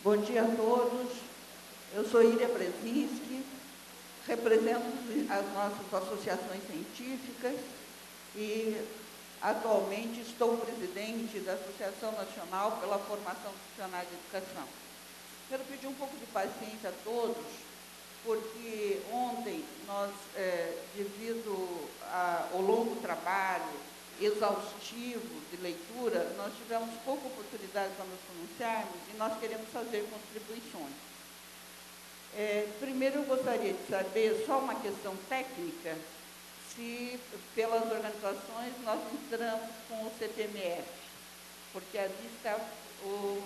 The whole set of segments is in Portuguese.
Bom dia a todos. Eu sou Iria Brzezinski, represento as nossas associações científicas e atualmente estou presidente da Associação Nacional pela Formação Profissional de Educação. Quero pedir um pouco de paciência a todos, porque ontem nós, devido ao longo trabalho exaustivo de leitura, nós tivemos pouca oportunidade para nos pronunciarmos e nós queremos fazer contribuições. Primeiro, eu gostaria de saber, só uma questão técnica, se pelas organizações nós entramos com o CPMF, porque ali está o...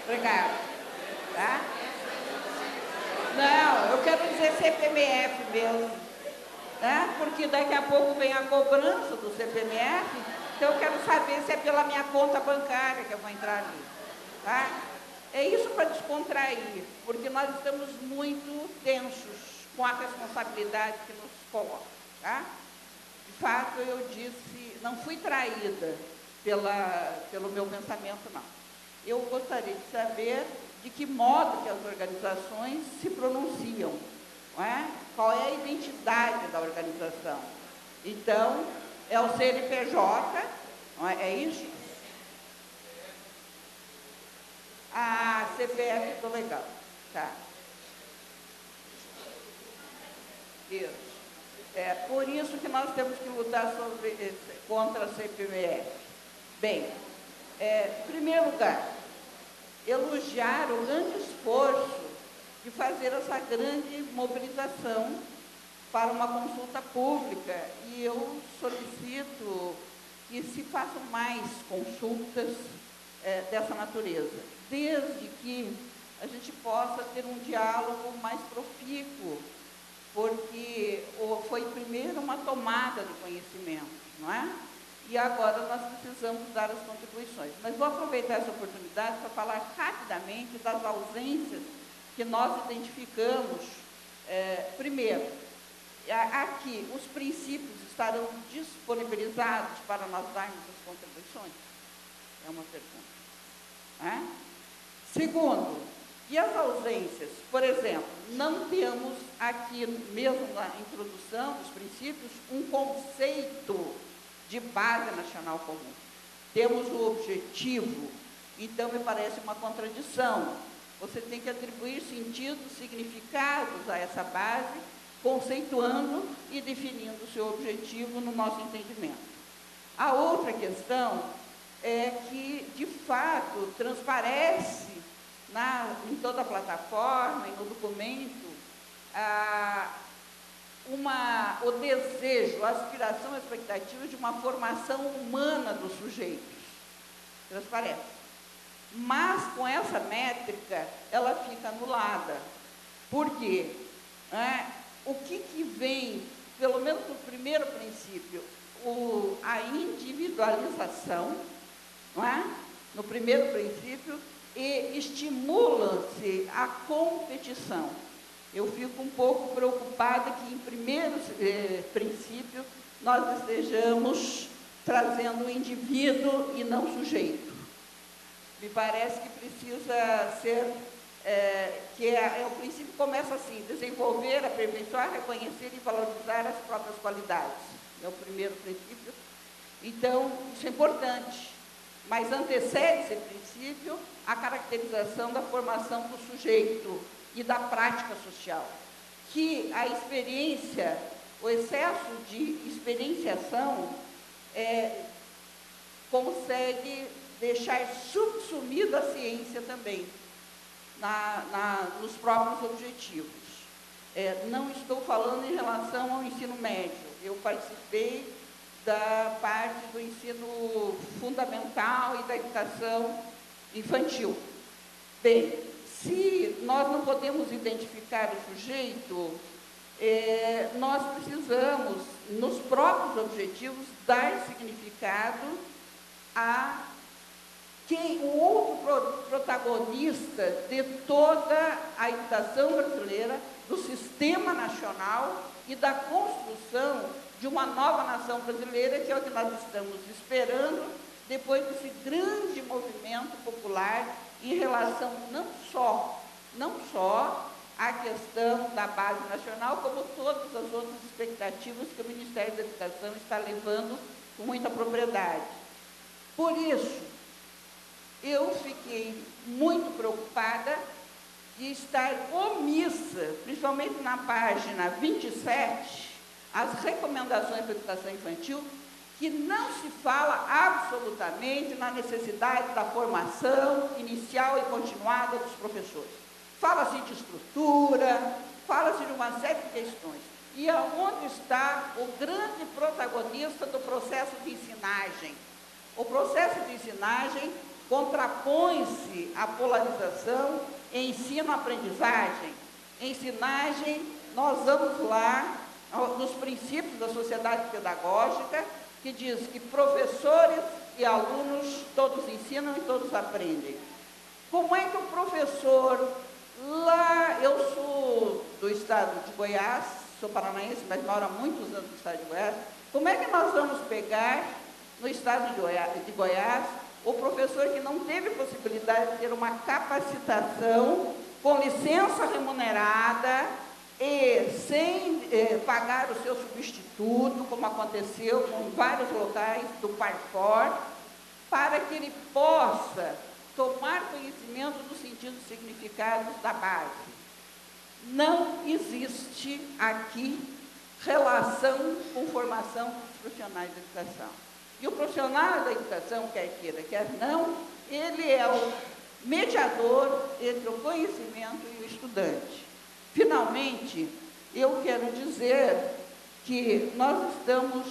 Obrigada. Tá? Não, eu quero dizer CPMF mesmo, né? Porque daqui a pouco vem a cobrança do CPMF, então eu quero saber se é pela minha conta bancária que eu vou entrar ali. Tá? É isso para descontrair, porque nós estamos muito tensos com a responsabilidade que nos coloca. Tá? De fato, eu disse, não fui traída pelo meu pensamento, não. Eu gostaria de saber de que modo que as organizações se pronunciam, não é? Qual é a identidade da organização. Então, é o CNPJ, não é? É isso? Ah, CPF, estou legal. Tá. Isso. É por isso que nós temos que lutar contra a CPMF. Bem, em primeiro lugar, elogiar o grande esforço de fazer essa grande mobilização para uma consulta pública, e eu solicito que se façam mais consultas dessa natureza, desde que a gente possa ter um diálogo mais profícuo, porque foi primeiro uma tomada de conhecimento, não é? E agora nós precisamos dar as contribuições. Mas vou aproveitar essa oportunidade para falar rapidamente das ausências que nós identificamos. Primeiro, aqui, os princípios estarão disponibilizados para nós darmos as contribuições? É uma pergunta. Segundo, e as ausências? Por exemplo, não temos aqui, mesmo na introdução dos princípios, um conceito de base nacional comum. Temos o objetivo, então me parece uma contradição. Você tem que atribuir sentidos, significados a essa base, conceituando e definindo o seu objetivo no nosso entendimento. A outra questão é que, de fato, transparece em toda a plataforma e no documento o desejo, a aspiração, a expectativa de uma formação humana dos sujeitos. Transparece. Mas, com essa métrica, ela fica anulada. Por quê? O que vem, pelo menos no primeiro princípio, a individualização, não é? No primeiro princípio, e estimula-se a competição. Eu fico um pouco preocupada que, em primeiro princípio, nós estejamos trazendo o indivíduo e não o sujeito. Me parece que precisa ser, o princípio começa assim: desenvolver, aperfeiçoar, reconhecer e valorizar as próprias qualidades. É o primeiro princípio. Então, isso é importante, mas antecede esse princípio a caracterização da formação do sujeito e da prática social, que a experiência, o excesso de experienciação consegue deixar subsumida a ciência também nos próprios objetivos. Não estou falando em relação ao ensino médio. Eu participei da parte do ensino fundamental e da educação infantil. Bem, se nós não podemos identificar o sujeito, nós precisamos, nos próprios objetivos, dar significado a o outro protagonista de toda a educação brasileira, do sistema nacional e da construção de uma nova nação brasileira, que é o que nós estamos esperando depois desse grande movimento popular em relação não só à questão da base nacional, como todas as outras expectativas que o Ministério da Educação está levando com muita propriedade. Por isso, eu fiquei muito preocupada de estar omissa, principalmente na página 27, as recomendações da educação infantil, que não se fala absolutamente na necessidade da formação inicial e continuada dos professores. Fala-se de estrutura, fala-se de uma série de questões. E aonde está o grande protagonista do processo de ensinagem? O processo de ensinagem contrapõe-se à polarização ensino-aprendizagem. Ensinagem, nós vamos lá nos princípios da sociedade pedagógica, que diz que professores e alunos todos ensinam e todos aprendem. Como é que o professor, lá, eu sou do estado de Goiás, sou paranaense, mas moro há muitos anos no estado de Goiás, como é que nós vamos pegar no estado de Goiás o professor que não teve possibilidade de ter uma capacitação com licença remunerada e sem pagar o seu substituto, como aconteceu com vários locais do Parfor, para que ele possa tomar conhecimento dos sentidos e significados da base. Não existe aqui relação com formação dos profissionais da educação. E o profissional da educação, quer queira, quer não, ele é o mediador entre o conhecimento e o estudante. Finalmente, eu quero dizer que nós estamos,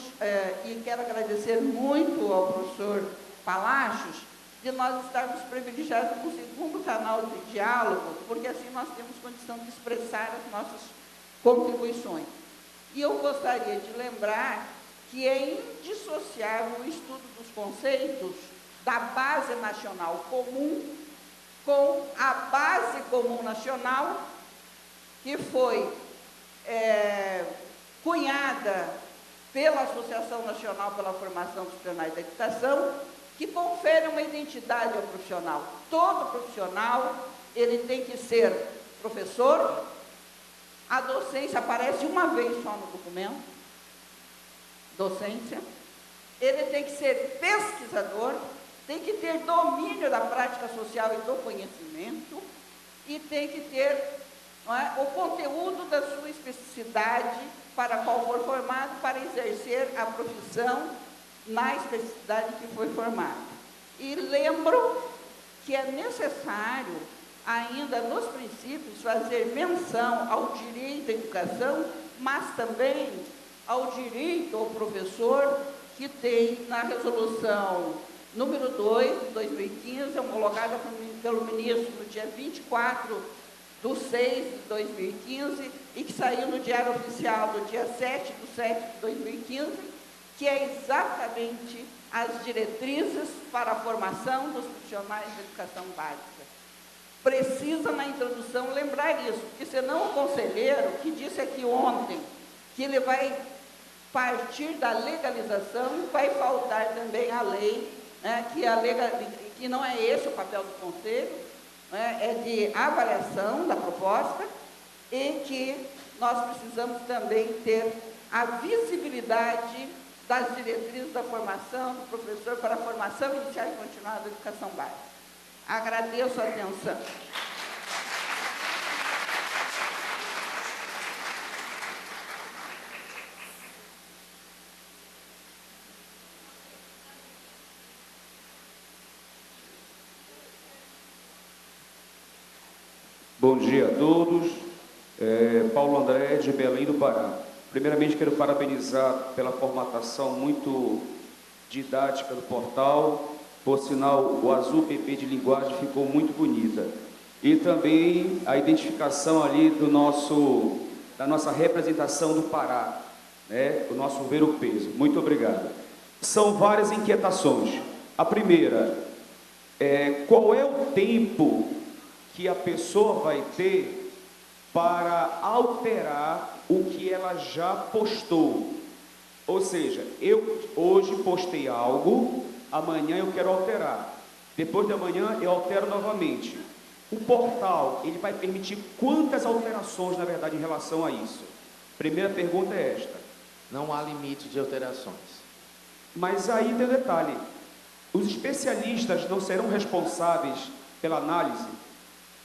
e quero agradecer muito ao professor Palacios, de nós estarmos privilegiados com o segundo canal de diálogo, porque assim nós temos condição de expressar as nossas contribuições. E eu gostaria de lembrar que é indissociável o estudo dos conceitos da base nacional comum com a base comum nacional, que foi cunhada pela Associação Nacional pela Formação dos Profissionais da Educação, que confere uma identidade ao profissional. Todo profissional, ele tem que ser professor, a docência aparece uma vez só no documento, docência, ele tem que ser pesquisador, tem que ter domínio da prática social e do conhecimento, e tem que ter o conteúdo da sua especificidade para a qual for formado, para exercer a profissão na especificidade que foi formada. E lembro que é necessário, ainda nos princípios, fazer menção ao direito à educação, mas também ao direito ao professor, que tem na resolução número 2, de 2015, homologada pelo ministro no dia 24/6/2015, e que saiu no Diário Oficial do dia 7/7/2015, que é exatamente as diretrizes para a formação dos profissionais de educação básica. Precisa, na introdução, lembrar isso, porque senão o conselheiro, que disse aqui ontem que ele vai partir da legalização, vai faltar também a lei, né, que não é esse o papel do conselho, né, é de avaliação da proposta, e que nós precisamos também ter a visibilidade das diretrizes da formação do professor para a formação inicial e continuada da educação básica. Agradeço a atenção. Bom dia a todos. Paulo André, de Belém do Pará. Primeiramente, quero parabenizar pela formatação muito didática do portal. Por sinal, o azul PP de linguagem ficou muito bonita. E também a identificação ali da nossa representação do Pará, né? O nosso ver o peso. Muito obrigado. São várias inquietações. A primeira, qual é o tempo que a pessoa vai ter para alterar o que ela já postou. Ou seja, eu hoje postei algo, amanhã eu quero alterar. Depois de amanhã eu altero novamente. O portal, ele vai permitir quantas alterações, na verdade, em relação a isso? Primeira pergunta é esta. Não há limite de alterações. Mas aí tem um detalhe. Os especialistas não serão responsáveis pela análise?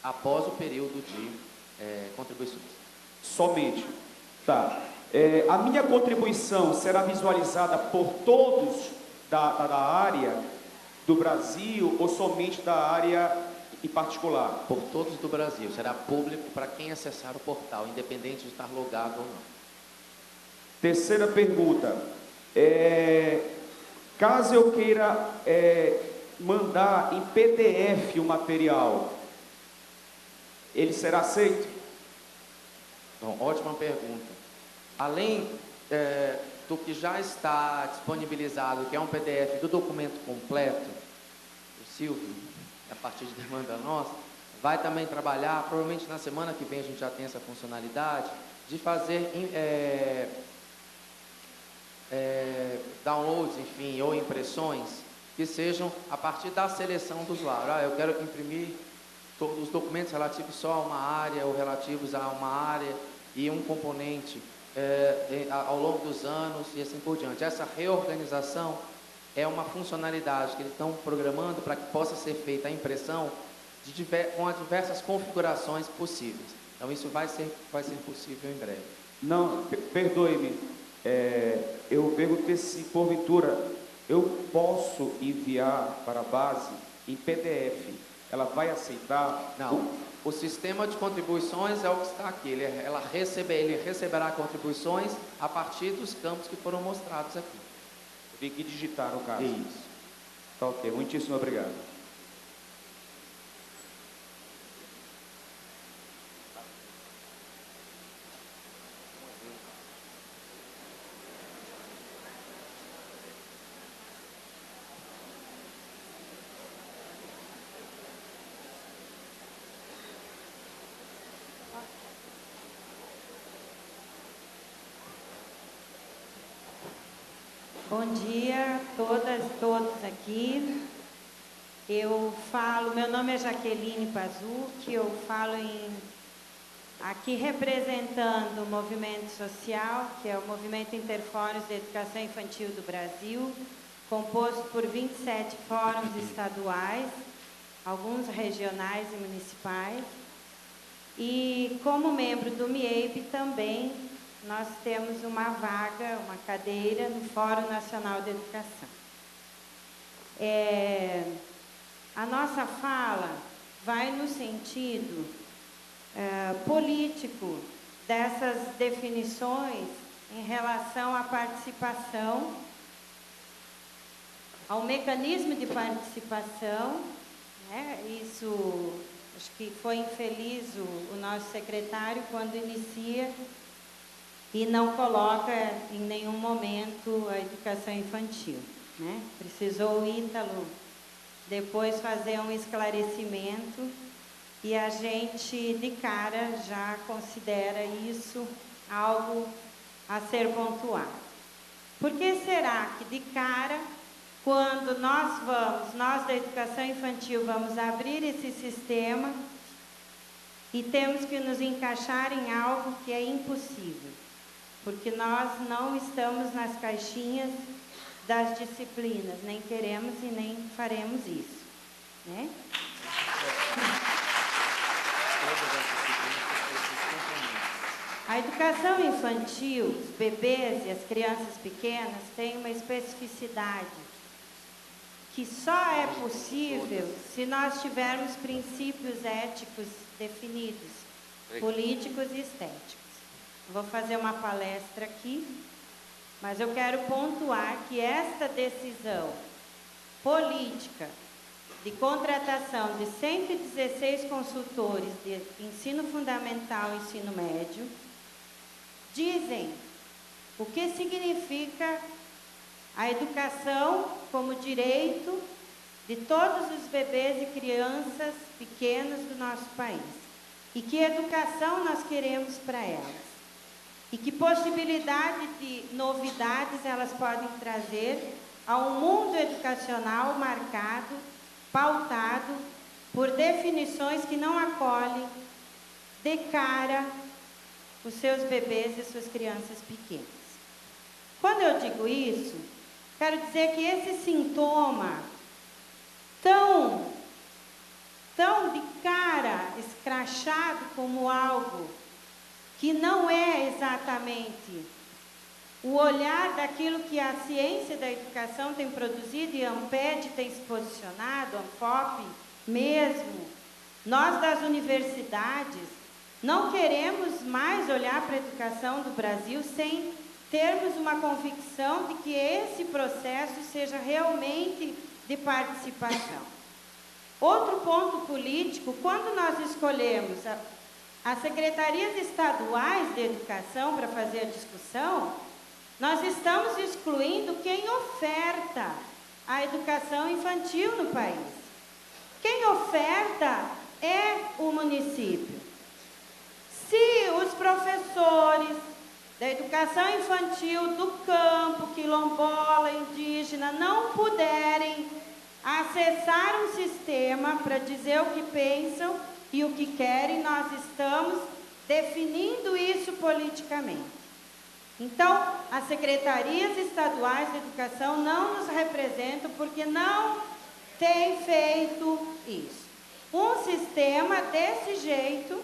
Após o período de contribuições. Somente. Tá. A minha contribuição será visualizada por todos da área do Brasil ou somente da área em particular? Por todos do Brasil. Será público para quem acessar o portal, independente de estar logado ou não. Terceira pergunta. Caso eu queira mandar em PDF o material, ele será aceito? Então, ótima pergunta. Além do que já está disponibilizado, que é um PDF do documento completo, o Silvio, a partir de demanda nossa, vai também trabalhar, provavelmente na semana que vem a gente já tem essa funcionalidade, de fazer downloads, enfim, ou impressões, que sejam a partir da seleção do usuário. Eu quero imprimir todos os documentos relativos só a uma área, ou relativos a uma área e um componente ao longo dos anos e assim por diante. Essa reorganização é uma funcionalidade que eles estão programando para que possa ser feita a impressão com as diversas configurações possíveis. Então isso vai ser possível em breve. Não, perdoe-me, eu perguntei se porventura eu posso enviar para a base em PDF. Ela vai aceitar? Não. O sistema de contribuições é o que está aqui. Ele receberá contribuições a partir dos campos que foram mostrados aqui. Tem que digitar, no caso. Isso. Tá ok. Muitíssimo obrigado. Bom dia a todas, todos aqui. Meu nome é Jaqueline Pazucchi, eu falo aqui representando o movimento social, que é o Movimento Interfóruns de Educação Infantil do Brasil, composto por 27 fóruns estaduais, alguns regionais e municipais. E como membro do MIEIB também, nós temos uma vaga, uma cadeira no Fórum Nacional de Educação. A nossa fala vai no sentido político dessas definições em relação à participação, ao mecanismo de participação, né? Isso, acho que foi infeliz o nosso secretário quando inicia e não coloca em nenhum momento a educação infantil, né? Precisou o Ítalo depois fazer um esclarecimento e a gente de cara já considera isso algo a ser pontuado. Por que será que de cara, quando nós da educação infantil vamos abrir esse sistema e temos que nos encaixar em algo que é impossível? Porque nós não estamos nas caixinhas das disciplinas, nem queremos e nem faremos isso, né? A educação infantil, os bebês e as crianças pequenas têm uma especificidade que só é possível se nós tivermos princípios éticos definidos, políticos e estéticos. Vou fazer uma palestra aqui, mas eu quero pontuar que esta decisão política de contratação de 116 consultores de ensino fundamental e ensino médio dizem o que significa a educação como direito de todos os bebês e crianças pequenos do nosso país. E que educação nós queremos para elas. e que possibilidade de novidades elas podem trazer a um mundo educacional marcado, pautado por definições que não acolhem de cara os seus bebês e suas crianças pequenas. Quando eu digo isso, quero dizer que esse sintoma tão de cara escrachado como algo que não é exatamente o olhar daquilo que a ciência da educação tem produzido, e a Amped tem se posicionado, a Anfop mesmo, nós das universidades, não queremos mais olhar para a educação do Brasil sem termos uma convicção de que esse processo seja realmente de participação. Outro ponto político, quando nós escolhemos as secretarias estaduais de educação para fazer a discussão, nós estamos excluindo quem oferta a educação infantil no país. Quem oferta é o município. Se os professores da educação infantil do campo, quilombola, indígena, não puderem acessar um sistema para dizer o que pensam e o que querem, nós estamos definindo isso politicamente. Então, as secretarias estaduais de educação não nos representam porque não têm feito isso. Um sistema desse jeito,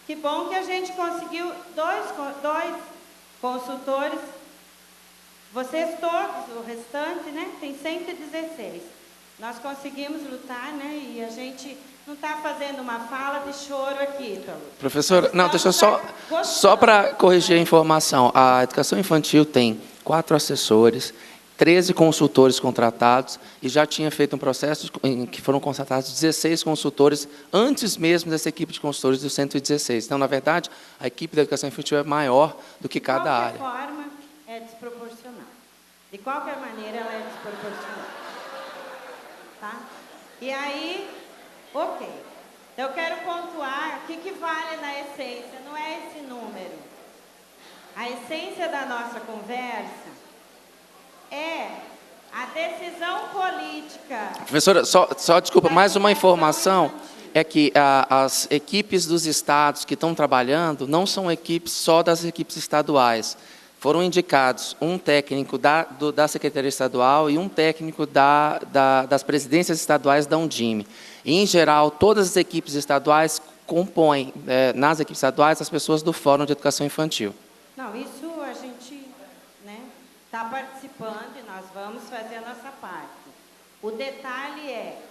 que bom que a gente conseguiu dois consultores, vocês todos, o restante, né, tem 116. Nós conseguimos lutar, né, e a gente não está fazendo uma fala de choro aqui, Ítalo. Professora, não, deixa eu só para corrigir a informação. A educação infantil tem 4 assessores, 13 consultores contratados, e já tinha feito um processo em que foram contratados 16 consultores antes mesmo dessa equipe de consultores dos 116. Então, na verdade, a equipe da educação infantil é maior do que cada área. De qualquer forma, é desproporcional. De qualquer maneira, ela é desproporcional. Tá? E aí, ok. Eu quero pontuar o que vale na essência, não é esse número. A essência da nossa conversa é a decisão política. Professora, só desculpa, mais uma informação, é que as equipes dos estados que estão trabalhando não são equipes só das equipes estaduais. Foram indicados um técnico da Secretaria Estadual e um técnico das presidências estaduais da Undime. E, em geral, todas as equipes estaduais compõem, nas equipes estaduais, as pessoas do Fórum de Educação Infantil. Não, isso a gente está participando e nós vamos fazer a nossa parte. O detalhe é,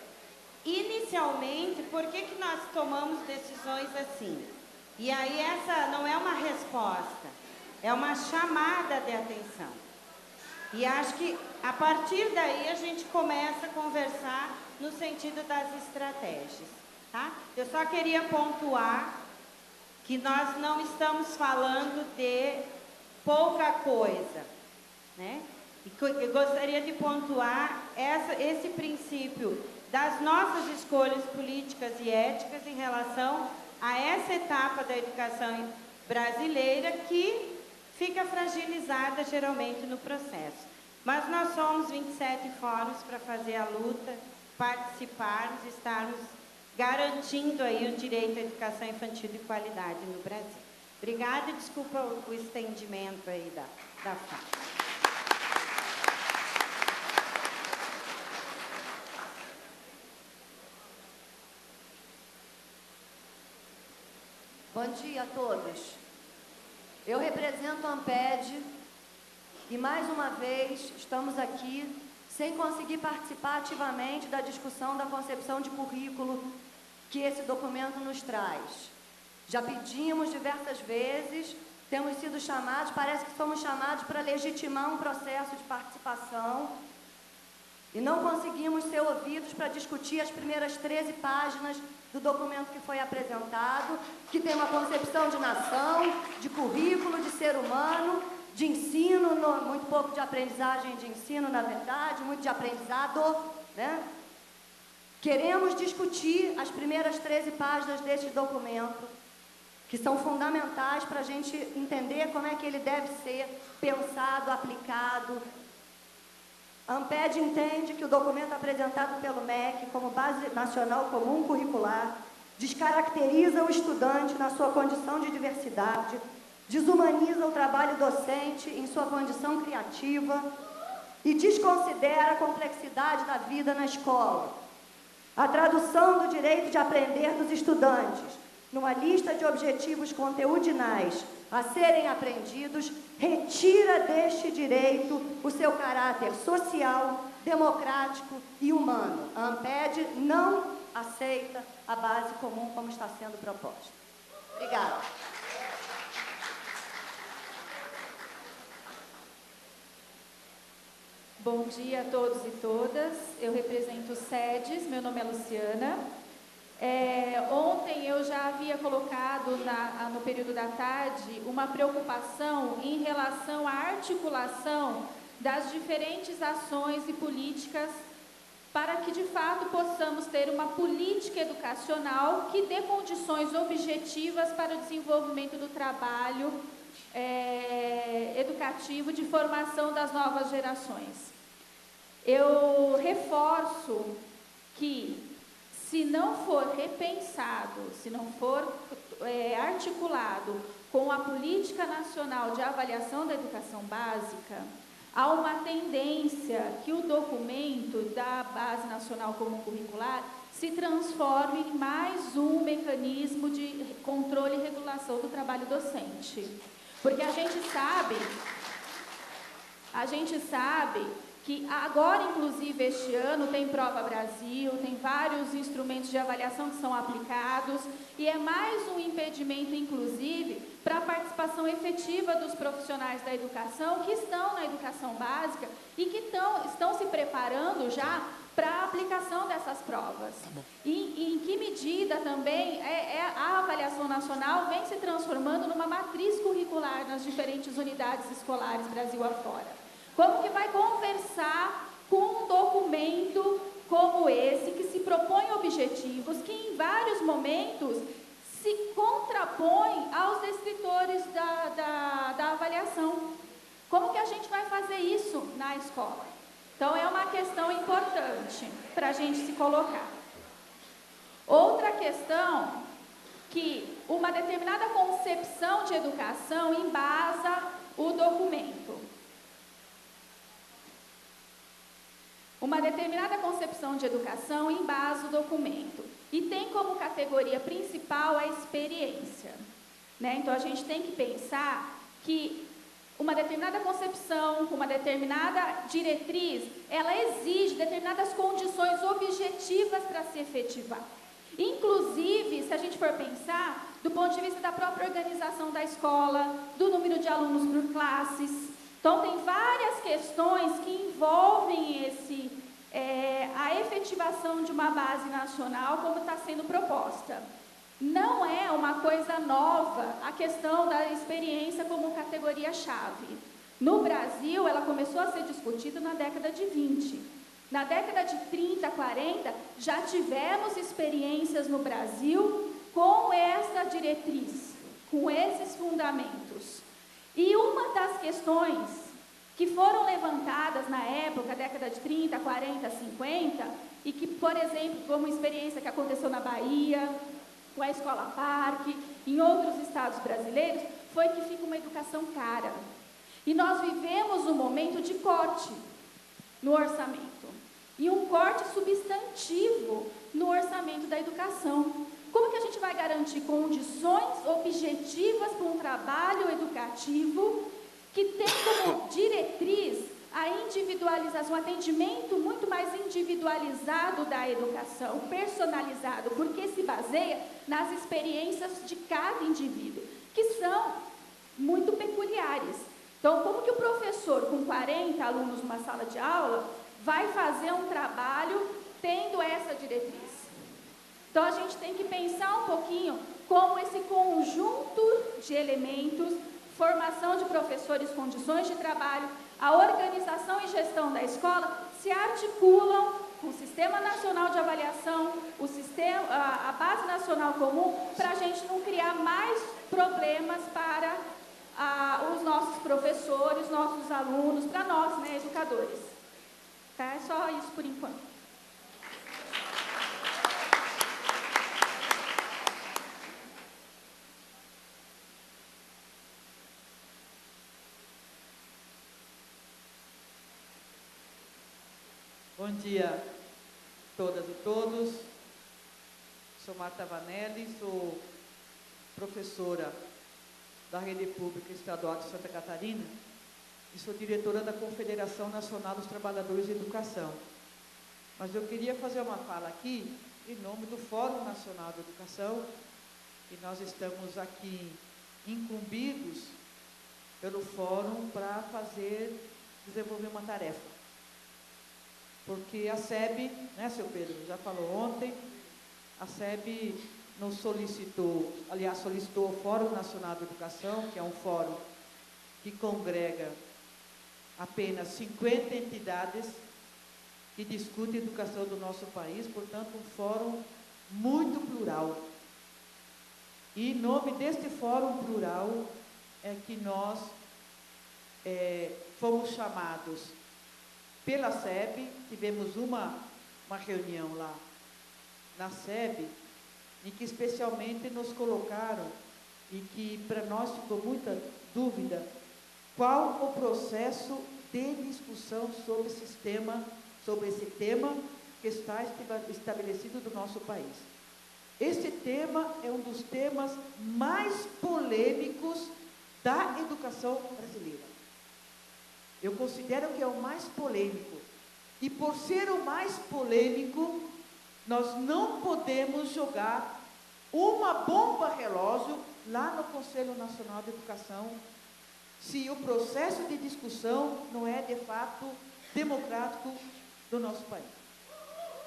inicialmente, por que nós tomamos decisões assim? E aí essa não é uma resposta, é uma chamada de atenção. E acho que, a partir daí, a gente começa a conversar no sentido das estratégias. Tá? Eu só queria pontuar que nós não estamos falando de pouca coisa, né? E eu gostaria de pontuar esse princípio das nossas escolhas políticas e éticas em relação a essa etapa da educação brasileira que fica fragilizada geralmente no processo. Mas nós somos 27 fóruns para fazer a luta, participarmos, estarmos garantindo aí o direito à educação infantil de qualidade no Brasil. Obrigada e desculpa o estendimento aí da fala. Bom dia a todos. Eu represento a Amped e, mais uma vez, estamos aqui sem conseguir participar ativamente da discussão da concepção de currículo que esse documento nos traz. Já pedimos diversas vezes, temos sido chamados, parece que somos chamados para legitimar um processo de participação e não conseguimos ser ouvidos para discutir as primeiras 13 páginas do documento que foi apresentado, que tem uma concepção de nação, de currículo, de ser humano, de ensino, muito pouco de aprendizagem de ensino, na verdade, muito de aprendizado, né? Queremos discutir as primeiras 13 páginas deste documento que são fundamentais para a gente entender como é que ele deve ser pensado, aplicado. A ANPED entende que o documento apresentado pelo MEC como Base Nacional Comum Curricular descaracteriza o estudante na sua condição de diversidade, desumaniza o trabalho docente em sua condição criativa e desconsidera a complexidade da vida na escola. A tradução do direito de aprender dos estudantes numa lista de objetivos conteudinais a serem aprendidos retira deste direito o seu caráter social, democrático e humano. A ANPED não aceita a base comum como está sendo proposta. Obrigada. Bom dia a todos e todas. Eu represento o SEDES, meu nome é Luciana. Ontem eu já havia colocado no período da tarde uma preocupação em relação à articulação das diferentes ações e políticas para que de fato possamos ter uma política educacional que dê condições objetivas para o desenvolvimento do trabalho educativo de formação das novas gerações. Eu reforço que, se não for repensado, se não for articulado com a Política Nacional de Avaliação da Educação Básica, há uma tendência que o documento da Base Nacional Comum Curricular se transforme em mais um mecanismo de controle e regulação do trabalho docente. Porque a gente sabe que agora, inclusive, este ano, tem Prova Brasil, tem vários instrumentos de avaliação que são aplicados, e é mais um impedimento, inclusive, para a participação efetiva dos profissionais da educação que estão na educação básica e que estão se preparando já para a aplicação dessas provas. E em que medida também a avaliação nacional vem se transformando numa matriz curricular nas diferentes unidades escolares Brasil afora. Como que vai conversar com um documento como esse, que se propõe objetivos, que em vários momentos se contrapõe aos descritores da avaliação? Como que a gente vai fazer isso na escola? Então, é uma questão importante para a gente se colocar. Outra questão, que uma determinada concepção de educação embasa o documento. Uma determinada concepção de educação embasa o documento e tem como categoria principal a experiência, né? Então, a gente tem que pensar que uma determinada concepção, uma determinada diretriz, ela exige determinadas condições objetivas para se efetivar. Inclusive, se a gente for pensar, do ponto de vista da própria organização da escola, do número de alunos por classes. Então, tem várias questões que envolvem a efetivação de uma base nacional como está sendo proposta. Não é uma coisa nova a questão da experiência como categoria-chave. No Brasil, ela começou a ser discutida na década de 20. Na década de 30, 40, já tivemos experiências no Brasil com essa diretriz, com esses fundamentos. E uma das questões que foram levantadas na época, década de 30, 40, 50, e que, por exemplo, foi uma experiência que aconteceu na Bahia, com a Escola Parque, em outros estados brasileiros, foi que fica uma educação cara. E nós vivemos um momento de corte no orçamento, e um corte substantivo no orçamento da educação. Como que a gente vai garantir condições objetivas para um trabalho educativo que tem como diretriz a individualização, um atendimento muito mais individualizado da educação, personalizado, porque se baseia nas experiências de cada indivíduo, que são muito peculiares. Então, como que o professor, com 40 alunos numa sala de aula, vai fazer um trabalho tendo essa diretriz? Então, a gente tem que pensar um pouquinho como esse conjunto de elementos, formação de professores, condições de trabalho, a organização e gestão da escola, se articulam com o Sistema Nacional de Avaliação, a Base Nacional Comum, para a gente não criar mais problemas para os nossos professores, nossos alunos, para nós, né, educadores. Tá? É só isso por enquanto. Bom dia a todas e todos. Sou Marta Vanelli, sou professora da Rede Pública Estadual de Santa Catarina e sou diretora da Confederação Nacional dos Trabalhadores de Educação. Mas eu queria fazer uma fala aqui em nome do Fórum Nacional de Educação, e nós estamos aqui incumbidos pelo Fórum para desenvolver uma tarefa. Porque a SEB, né, seu Pedro, já falou ontem, a SEB nos solicitou o Fórum Nacional de Educação, que é um fórum que congrega apenas 50 entidades que discutem a educação do nosso país, portanto, um fórum muito plural. E em nome deste fórum plural é que nós fomos chamados pela SEB, tivemos uma reunião lá na SEB, em que especialmente nos colocaram, e que para nós ficou muita dúvida, qual o processo de discussão sobre esse tema que está estabelecido do nosso país. Esse tema é um dos temas mais polêmicos da educação brasileira. Eu considero que é o mais polêmico. E por ser o mais polêmico, nós não podemos jogar uma bomba relógio lá no Conselho Nacional de Educação, se o processo de discussão não é, de fato, democrático do nosso país.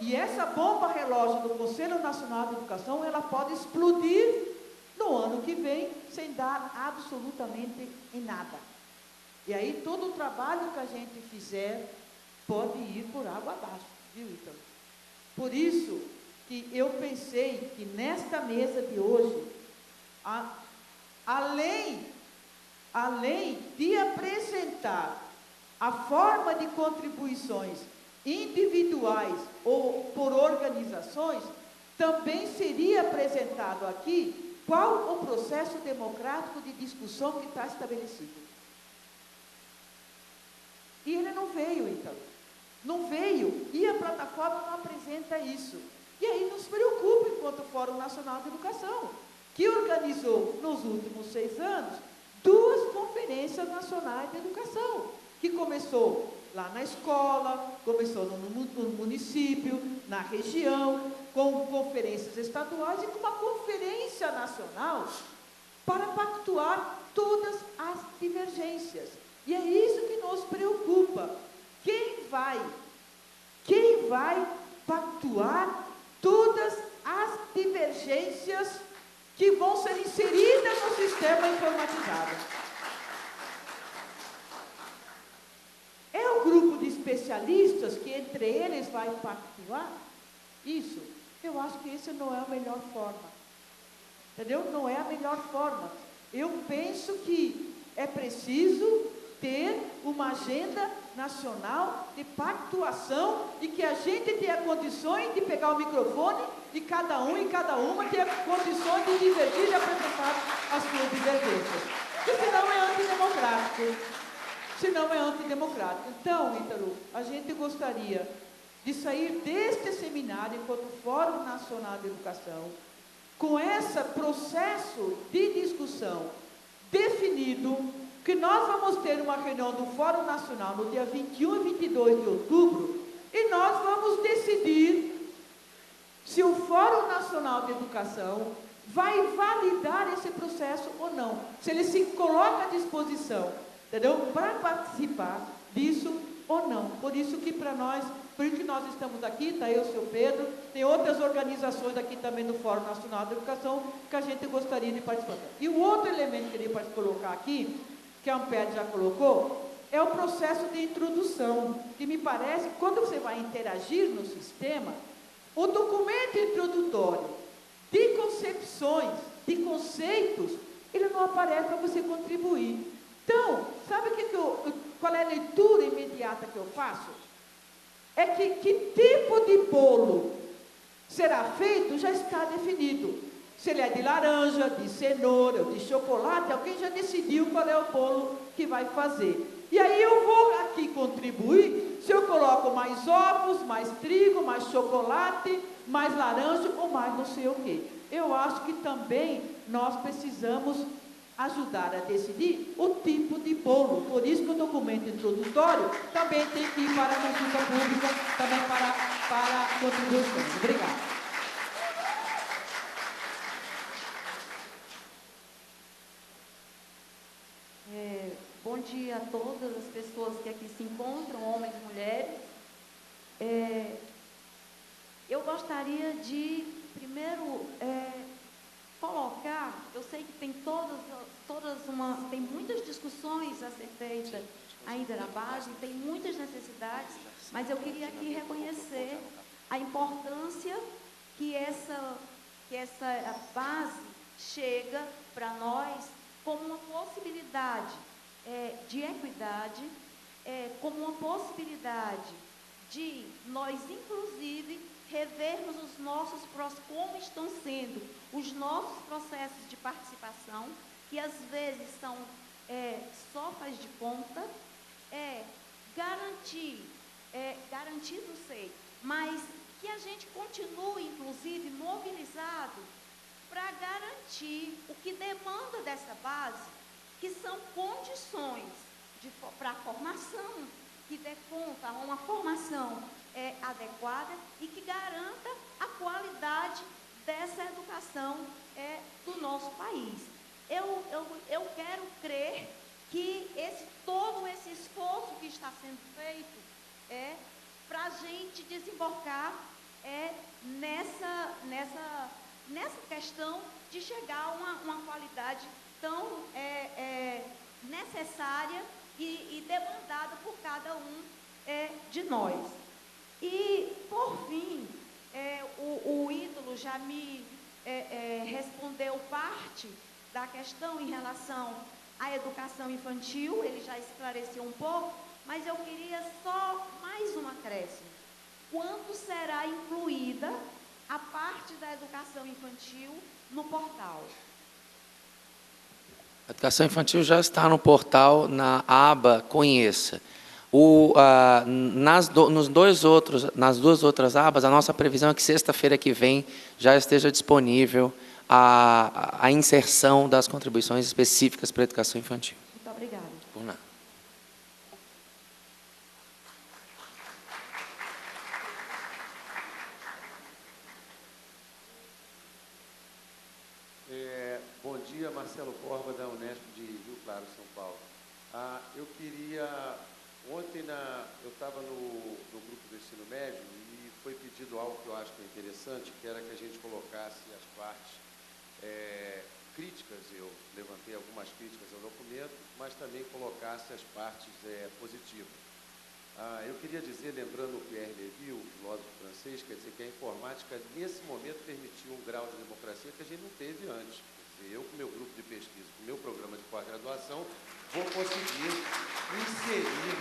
E essa bomba relógio do Conselho Nacional de Educação, ela pode explodir no ano que vem, sem dar absolutamente em nada. E aí todo o trabalho que a gente fizer pode ir por água abaixo, viu, Ítalo? Por isso que eu pensei que nesta mesa de hoje, além de apresentar a forma de contribuições individuais ou por organizações, também seria apresentado aqui qual o processo democrático de discussão que está estabelecido. E ele não veio, Ítalo. Não veio. E a plataforma não apresenta isso. E aí nos preocupa enquanto Fórum Nacional de Educação, que organizou nos últimos 6 anos 2 conferências nacionais de educação, que começou lá na escola, começou no município, na região, com conferências estaduais e com uma conferência nacional para pactuar todas as divergências. E é isso que nos preocupa. Quem vai pactuar todas as divergências que vão ser inseridas no sistema informatizado? É o grupo de especialistas que entre eles vai pactuar? Isso. Eu acho que isso não é a melhor forma. Entendeu? Não é a melhor forma. Eu penso que é preciso ter uma agenda nacional de pactuação e que a gente tenha condições de pegar o microfone e cada um e cada uma tenha condições de divergir e apresentar as suas divergências. Porque senão é antidemocrático. Então, Ítalo, a gente gostaria de sair deste seminário enquanto Fórum Nacional de Educação com esse processo de discussão definido, que nós vamos ter uma reunião do Fórum Nacional no dia 21 e 22 de outubro, e nós vamos decidir se o Fórum Nacional de Educação vai validar esse processo ou não, se ele se coloca à disposição, entendeu? Para participar disso ou não. Por isso que por isso que nós estamos aqui, está eu, o seu Pedro, tem outras organizações aqui também do Fórum Nacional de Educação que a gente gostaria de participar. E o outro elemento que eu queria colocar aqui, que a Ampere já colocou, é é o processo de introdução, que me parece que quando você vai interagir no sistema, o documento introdutório de concepções, de conceitos, ele não aparece para você contribuir. Então, sabe qual é a leitura imediata que eu faço? É que tipo de bolo será feito já está definido. Se ele é de laranja, de cenoura, de chocolate, alguém já decidiu qual é o bolo que vai fazer. E aí eu vou aqui contribuir se eu coloco mais ovos, mais trigo, mais chocolate, mais laranja ou mais não sei o quê. Eu acho que também nós precisamos ajudar a decidir o tipo de bolo. Por isso que o documento introdutório também tem que ir para a consulta pública, também para contribuições. Obrigada. Bom dia a todas as pessoas que aqui se encontram, homens e mulheres. Eu gostaria de, primeiro, colocar, eu sei que tem tem muitas discussões a ser feitas ainda na base, tem muitas necessidades, mas eu queria aqui reconhecer a importância que essa base chega para nós como uma possibilidade de equidade, como uma possibilidade de nós, inclusive, revermos como estão sendo os nossos processos de participação, que às vezes são só faz de conta, garantir, não sei, mas que a gente continue, inclusive, mobilizado para garantir o que demanda dessa base, que são condições para a formação, que dê conta a uma formação adequada e que garanta a qualidade dessa educação do nosso país. Eu quero crer que todo esse esforço que está sendo feito para a gente desembocar nessa questão de chegar a uma qualidade tão necessária e demandada por cada um de nós. E, por fim, o Ídolo já me respondeu parte da questão em relação à educação infantil, ele já esclareceu um pouco, mas eu queria só mais um acréscimo. Quando será incluída a parte da educação infantil no portal? A educação infantil já está no portal, na aba Conheça. Nas duas outras abas, a nossa previsão é que sexta-feira que vem já esteja disponível a inserção das contribuições específicas para a educação infantil. Muito obrigada. Por nada. Bom dia, Marcelo Corba, da Unesp de Rio Claro, São Paulo. Eu queria... Ontem eu estava no grupo do ensino médio e foi pedido algo que eu acho que é interessante, que era que a gente colocasse as partes críticas, eu levantei algumas críticas ao documento, mas também colocasse as partes positivas. Eu queria dizer, lembrando o Pierre Levy, o filósofo francês, quer dizer que a informática, nesse momento, permitiu um grau de democracia que a gente não teve antes. Quer dizer, eu, com o meu grupo de pesquisa, com o meu programa de pós-graduação, vou conseguir inserir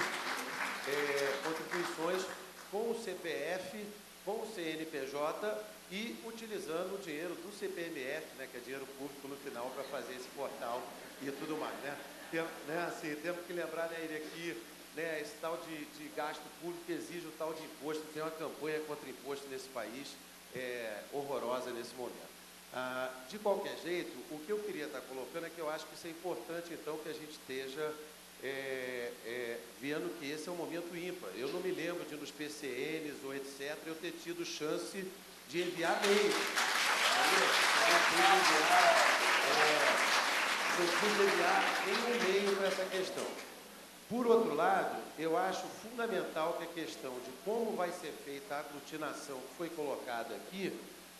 contribuições com o CPF, com o CNPJ e utilizando o dinheiro do CPMF, né, que é dinheiro público no final, para fazer esse portal e tudo mais. Temos que lembrar, ele aqui, esse tal de gasto público exige o tal de imposto. Tem uma campanha contra imposto nesse país horrorosa nesse momento. De qualquer jeito, o que eu queria estar colocando é que eu acho que isso é importante, então, que a gente esteja vendo que esse é um momento ímpar. Eu não me lembro de nos PCNs ou etc. eu ter tido chance de enviar e-mail. Eu pude enviar nenhum e-mail para essa questão. Por outro lado, eu acho fundamental que a questão de como vai ser feita a aglutinação que foi colocada aqui,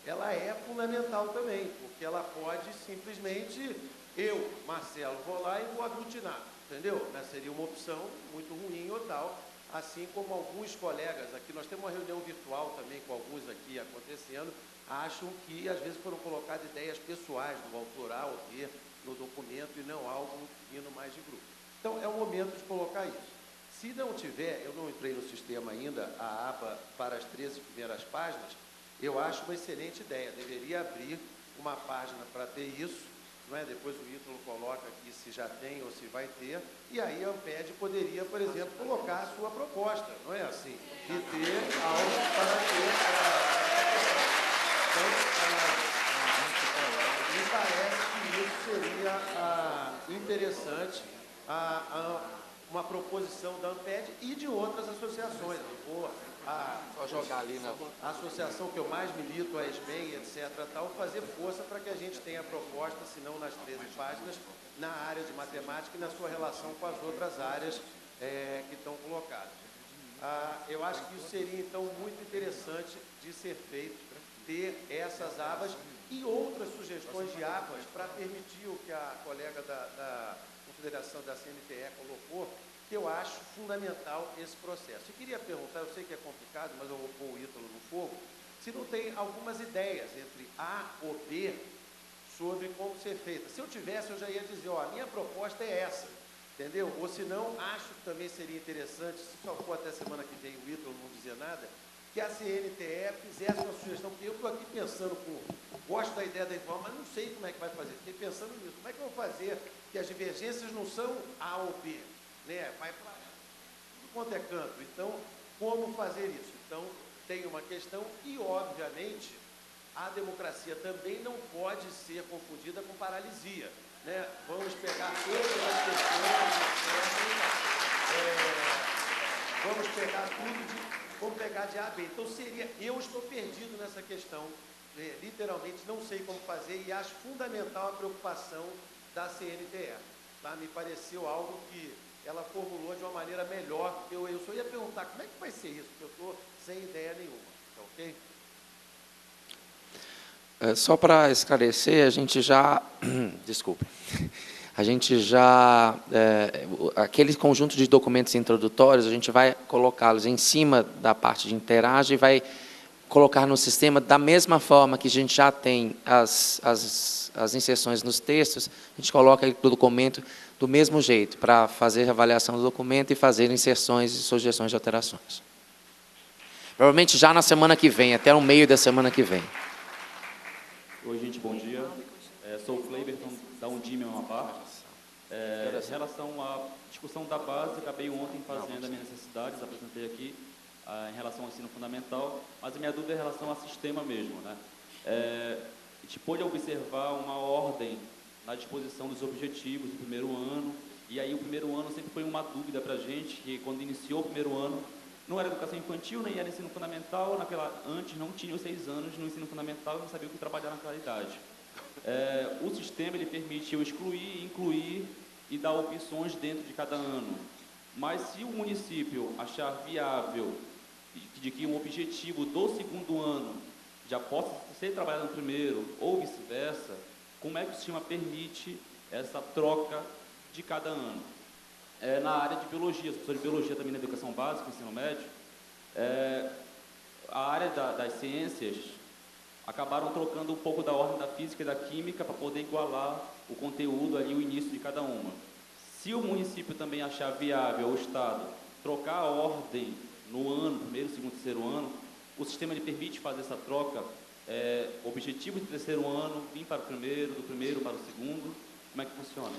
ela é fundamental também, porque ela pode simplesmente, eu, Marcelo, vou lá e vou aglutinar. entendeu? Seria uma opção muito ruim ou tal, assim como alguns colegas aqui, nós temos uma reunião virtual também com alguns aqui acontecendo, acham que às vezes foram colocadas ideias pessoais do autor A ou B no documento e não algo indo mais de grupo. Então, é o momento de colocar isso. Se não tiver, eu não entrei no sistema ainda, a aba para as 13 primeiras páginas, eu acho uma excelente ideia. Deveria abrir uma página para ter isso, não é? Depois o Ítalo coloca aqui se já tem ou se vai ter, e aí a Amped poderia, por exemplo, colocar a sua proposta, não é assim? E ter algo para ter então, me parece que isso seria interessante, uma proposição da Amped e de outras associações. Só jogar ali a associação que eu mais milito, a ESMEI, etc., tal, fazer força para que a gente tenha a proposta, se não nas 13 páginas, na área de matemática e na sua relação com as outras áreas que estão colocadas. Eu acho que isso seria, então, muito interessante de ser feito, ter essas abas e outras sugestões de abas para permitir o que a colega da Confederação da CNTE colocou, que eu acho fundamental esse processo. E queria perguntar, eu sei que é complicado, mas eu vou pôr o Ítalo no fogo, se não tem algumas ideias entre A ou B sobre como ser feita. Se eu tivesse, eu já ia dizer, ó, a minha proposta é essa, entendeu? Ou se não, acho que também seria interessante, se só for até semana que vem o Ítalo não dizer nada, que a CNTE fizesse uma sugestão, porque eu estou aqui pensando, gosto da ideia da informa, mas não sei como é que vai fazer, fiquei pensando nisso, como é que eu vou fazer que as divergências não são A ou B, né? Vai para tudo quanto é canto. Então, como fazer isso? Então, tem uma questão e, obviamente, a democracia também não pode ser confundida com paralisia, né? Vamos pegar todas as questões, vamos pegar tudo vamos pegar de A a B. Então, eu estou perdido nessa questão, literalmente não sei como fazer e acho fundamental a preocupação da CNTE. Tá? Me pareceu algo que ela formulou de uma maneira melhor. Eu só ia perguntar como é que vai ser isso, porque eu estou sem ideia nenhuma. Tá ok? Só para esclarecer, a gente já... Desculpe. A gente já... aquele conjunto de documentos introdutórios, a gente vai colocá-los em cima da parte de interage e vai colocar no sistema da mesma forma que a gente já tem as inserções nos textos, a gente coloca o documento do mesmo jeito, para fazer a avaliação do documento e fazer inserções e sugestões de alterações. Provavelmente já na semana que vem, até o meio da semana que vem. Oi, gente, bom dia. Sou o Cleiberton, da Undime Amapá. Em relação à discussão da base, acabei ontem fazendo as minhas necessidades, apresentei aqui, em relação ao ensino fundamental, mas a minha dúvida é em relação ao sistema mesmo, né? A gente pôde observar uma ordem na disposição dos objetivos do primeiro ano, e aí o primeiro ano sempre foi uma dúvida para a gente, que quando iniciou o primeiro ano, não era educação infantil, nem era ensino fundamental, antes não tinha os 6 anos no ensino fundamental, não sabia o que trabalhar naquela idade. O sistema ele permite eu excluir, incluir e dar opções dentro de cada ano, mas se o município achar viável de que um objetivo do segundo ano já possa ser trabalhado no primeiro, ou vice-versa, como é que o sistema permite essa troca de cada ano? Na área de biologia, sou professor de biologia também na educação básica, ensino médio, a área das ciências acabaram trocando um pouco da ordem da física e da química para poder igualar o conteúdo ali, o início de cada uma. Se o município também achar viável, o Estado, trocar a ordem no ano, primeiro, segundo, terceiro ano, o sistema lhe permite fazer essa troca, objetivo de terceiro ano, vir para o primeiro, do primeiro para o segundo, como é que funciona?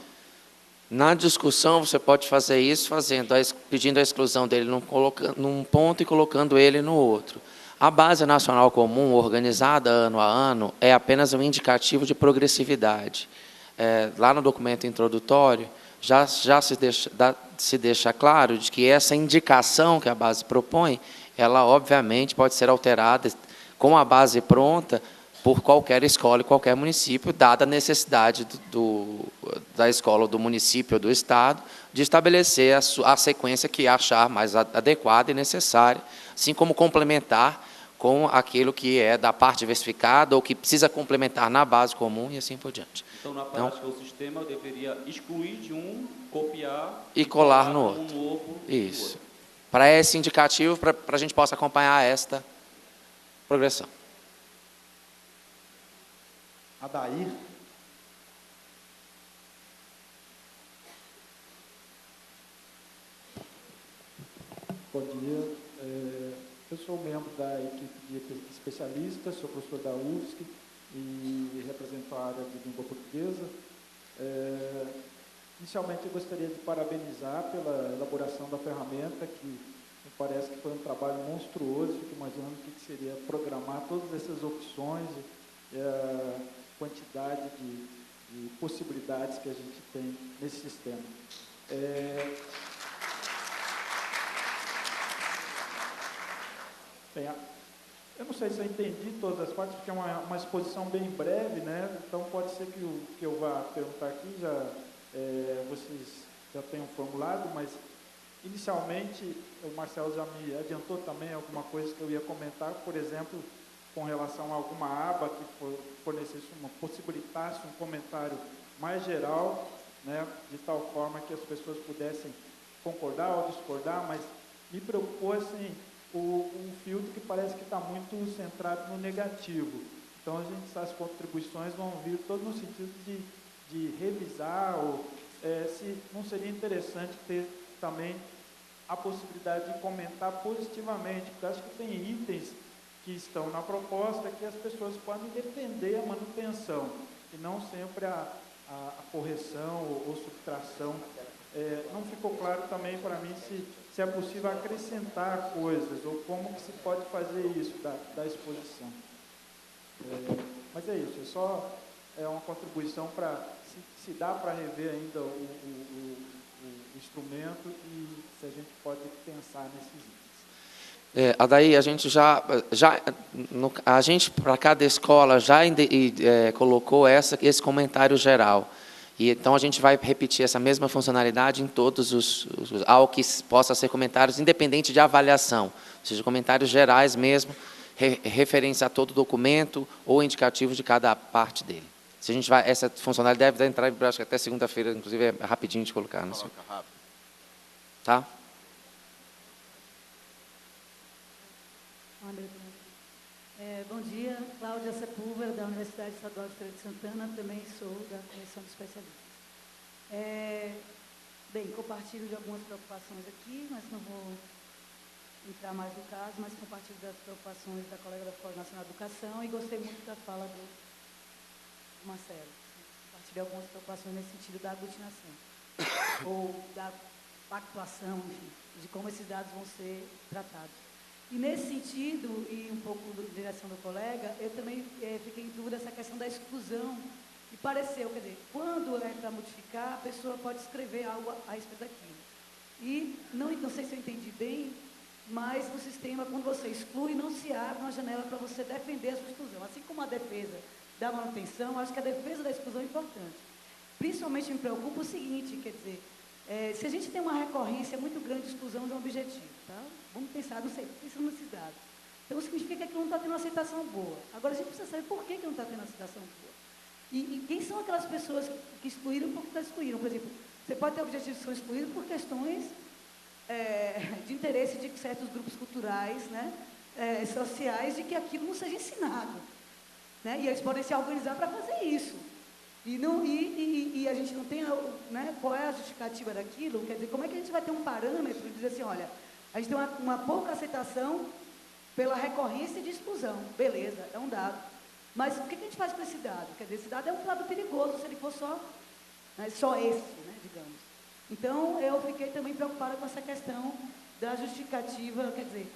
Na discussão, você pode fazer isso pedindo a exclusão dele num ponto e colocando ele no outro. A base nacional comum, organizada ano a ano, é apenas um indicativo de progressividade. Lá no documento introdutório, já se deixa claro de que essa indicação que a base propõe, ela obviamente pode ser alterada com a base pronta por qualquer escola e qualquer município, dada a necessidade da escola, do município ou do Estado, de estabelecer a sequência que achar mais adequada e necessária, assim como complementar com aquilo que é da parte diversificada ou que precisa complementar na base comum e assim por diante. Então, na prática, o sistema deveria excluir de um, copiar e colar no um outro. novo. Isso. Para esse indicativo, para a gente possa acompanhar esta progressão. Adair. Bom dia. Eu sou membro da equipe de especialistas, sou professor da UFSC e represento a área de língua portuguesa. Inicialmente, eu gostaria de parabenizar pela elaboração da ferramenta, que me parece que foi um trabalho monstruoso. Fico imaginando o que seria programar todas essas opções e a quantidade de possibilidades que a gente tem nesse sistema. Bem, eu não sei se eu entendi todas as partes, porque é uma exposição bem breve, né? Então, pode ser que o que eu vá perguntar aqui vocês já tenham formulado, mas, inicialmente, o Marcelo já me adiantou também alguma coisa que eu ia comentar, por exemplo, com relação a alguma aba que possibilitasse um comentário mais geral, né? De tal forma que as pessoas pudessem concordar ou discordar, mas me preocupou, assim, um filtro que parece que está muito centrado no negativo. Então, as contribuições vão vir todo no sentido de revisar, ou se não seria interessante ter também a possibilidade de comentar positivamente, porque acho que tem itens que estão na proposta que as pessoas podem defender a manutenção, e não sempre a correção ou subtração. Não ficou claro também para mim se é possível acrescentar coisas, ou como que se pode fazer isso da exposição. Mas é isso, só uma contribuição para se dá para rever ainda o instrumento e se a gente pode pensar nesses itens. Daí a gente a gente para cada escola já colocou esse comentário geral. E então a gente vai repetir essa mesma funcionalidade em todos ao que possa ser comentários, independente de avaliação, ou seja, comentários gerais mesmo, referência a todo documento ou indicativo de cada parte dele. Se a gente vai, essa funcionalidade deve entrar, acho que até segunda-feira, inclusive é rapidinho de colocar. Não sei. Tá? Bom dia, Cláudia Sepúlveda, da Universidade Estadual de Feira de Santana, também sou da Comissão de Especialistas. Bem, compartilho de algumas preocupações aqui, mas não vou entrar mais no caso, mas compartilho das preocupações da colega da Coordenação da Educação e gostei muito da fala do Marcelo. Compartilho algumas preocupações nesse sentido da aglutinação, ou da pactuação, enfim, de como esses dados vão ser tratados. E nesse sentido, e um pouco da direção do colega, eu também fiquei em dúvida essa questão da exclusão. E pareceu, quer dizer, quando é para modificar, a pessoa pode escrever algo a respeito daquilo. E não sei se eu entendi bem, mas no sistema, quando você exclui, não se abre uma janela para você defender a sua exclusão. Assim como a defesa da manutenção, acho que a defesa da exclusão é importante. Principalmente me preocupa o seguinte, quer dizer, se a gente tem uma recorrência muito grande de exclusão de um objetivo, tá? Vamos pensar, não sei, pensando nesses dados. Então, significa que não está tendo uma aceitação boa. Agora, a gente precisa saber por que não está tendo uma aceitação boa. E quem são aquelas pessoas que excluíram e por que excluíram? Por exemplo, você pode ter objetivos que são excluídos por questões de interesse de certos grupos culturais, né, sociais, de que aquilo não seja ensinado. Né? E eles podem se organizar para fazer isso. E a gente não tem, né, qual é a justificativa daquilo? Quer dizer, como é que a gente vai ter um parâmetro de dizer assim, olha, a gente tem uma pouca aceitação pela recorrência de exclusão. Beleza, é um dado. Mas o que a gente faz com esse dado? Quer dizer, esse dado é um dado perigoso se ele for só esse, né, digamos. Então, eu fiquei também preocupada com essa questão da justificativa, quer dizer,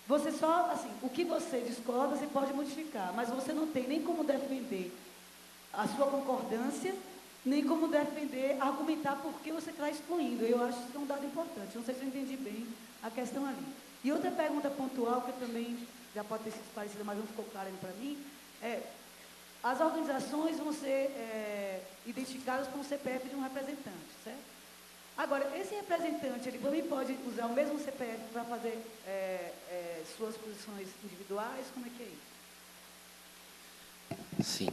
você só, assim, o que você discorda, você pode modificar, mas você não tem nem como defender a sua concordância, nem como defender, argumentar por que você está excluindo. Eu acho que isso é um dado importante. Não sei se eu entendi bem a questão ali. E outra pergunta pontual, que também já pode ter sido parecida, mas não ficou clara ainda para mim, as organizações vão ser identificadas com o CPF de um representante, certo? Agora, esse representante, ele também pode usar o mesmo CPF para fazer suas posições individuais? Como é que é isso? Sim.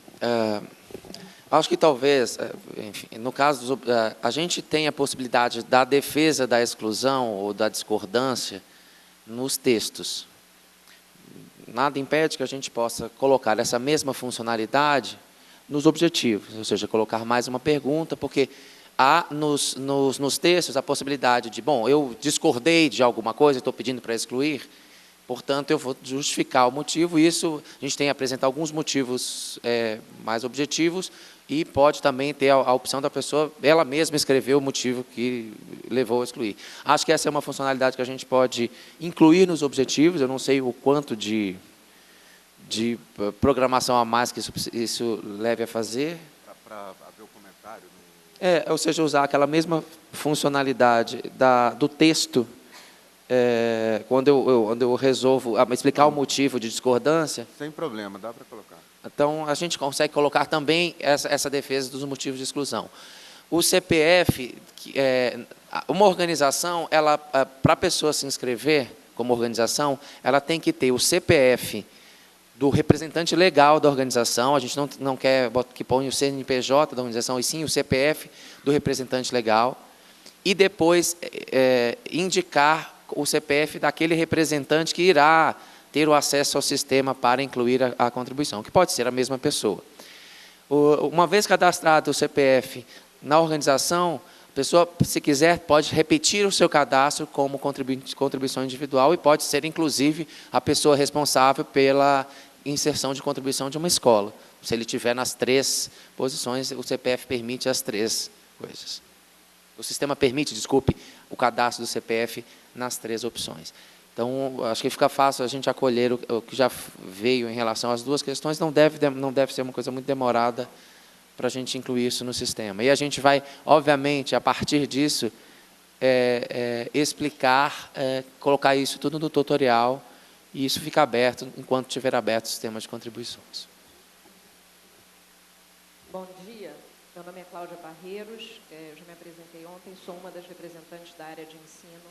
Acho que talvez, enfim, no caso, a gente tem a possibilidade da defesa da exclusão ou da discordância nos textos. Nada impede que a gente possa colocar essa mesma funcionalidade nos objetivos, ou seja, colocar mais uma pergunta, porque há nos textos a possibilidade de, bom, eu discordei de alguma coisa, estou pedindo para excluir, portanto, eu vou justificar o motivo, e isso a gente tem que apresentar alguns motivos mais objetivos, e pode também ter a opção da pessoa, ela mesma escrever o motivo que levou a excluir. Acho que essa é uma funcionalidade que a gente pode incluir nos objetivos, eu não sei o quanto de programação a mais que isso leve a fazer. Para haver o comentário? Ou seja, usar aquela mesma funcionalidade do texto, quando eu resolvo explicar o motivo de discordância. Sem problema, dá para colocar. Então, a gente consegue colocar também essa defesa dos motivos de exclusão. O CPF, uma organização, para a pessoa se inscrever como organização, ela tem que ter o CPF do representante legal da organização, a gente não quer que ponha o CNPJ da organização, e sim o CPF do representante legal, e depois indicar o CPF daquele representante que irá ter o acesso ao sistema para incluir a contribuição, que pode ser a mesma pessoa. Uma vez cadastrado o CPF na organização, a pessoa, se quiser, pode repetir o seu cadastro como contribuição individual e pode ser, inclusive, a pessoa responsável pela inserção de contribuição de uma escola. Se ele tiver nas 3 posições, o CPF permite as 3 coisas. O sistema permite, desculpe, o cadastro do CPF nas 3 opções. Então, acho que fica fácil a gente acolher o que já veio em relação às 2 questões, não deve ser uma coisa muito demorada para a gente incluir isso no sistema. E a gente vai, obviamente, a partir disso, explicar, colocar isso tudo no tutorial, e isso fica aberto enquanto estiver aberto o sistema de contribuições. Bom dia, meu nome é Cláudia Barreiros, eu já me apresentei ontem, sou uma das representantes da área de ensino,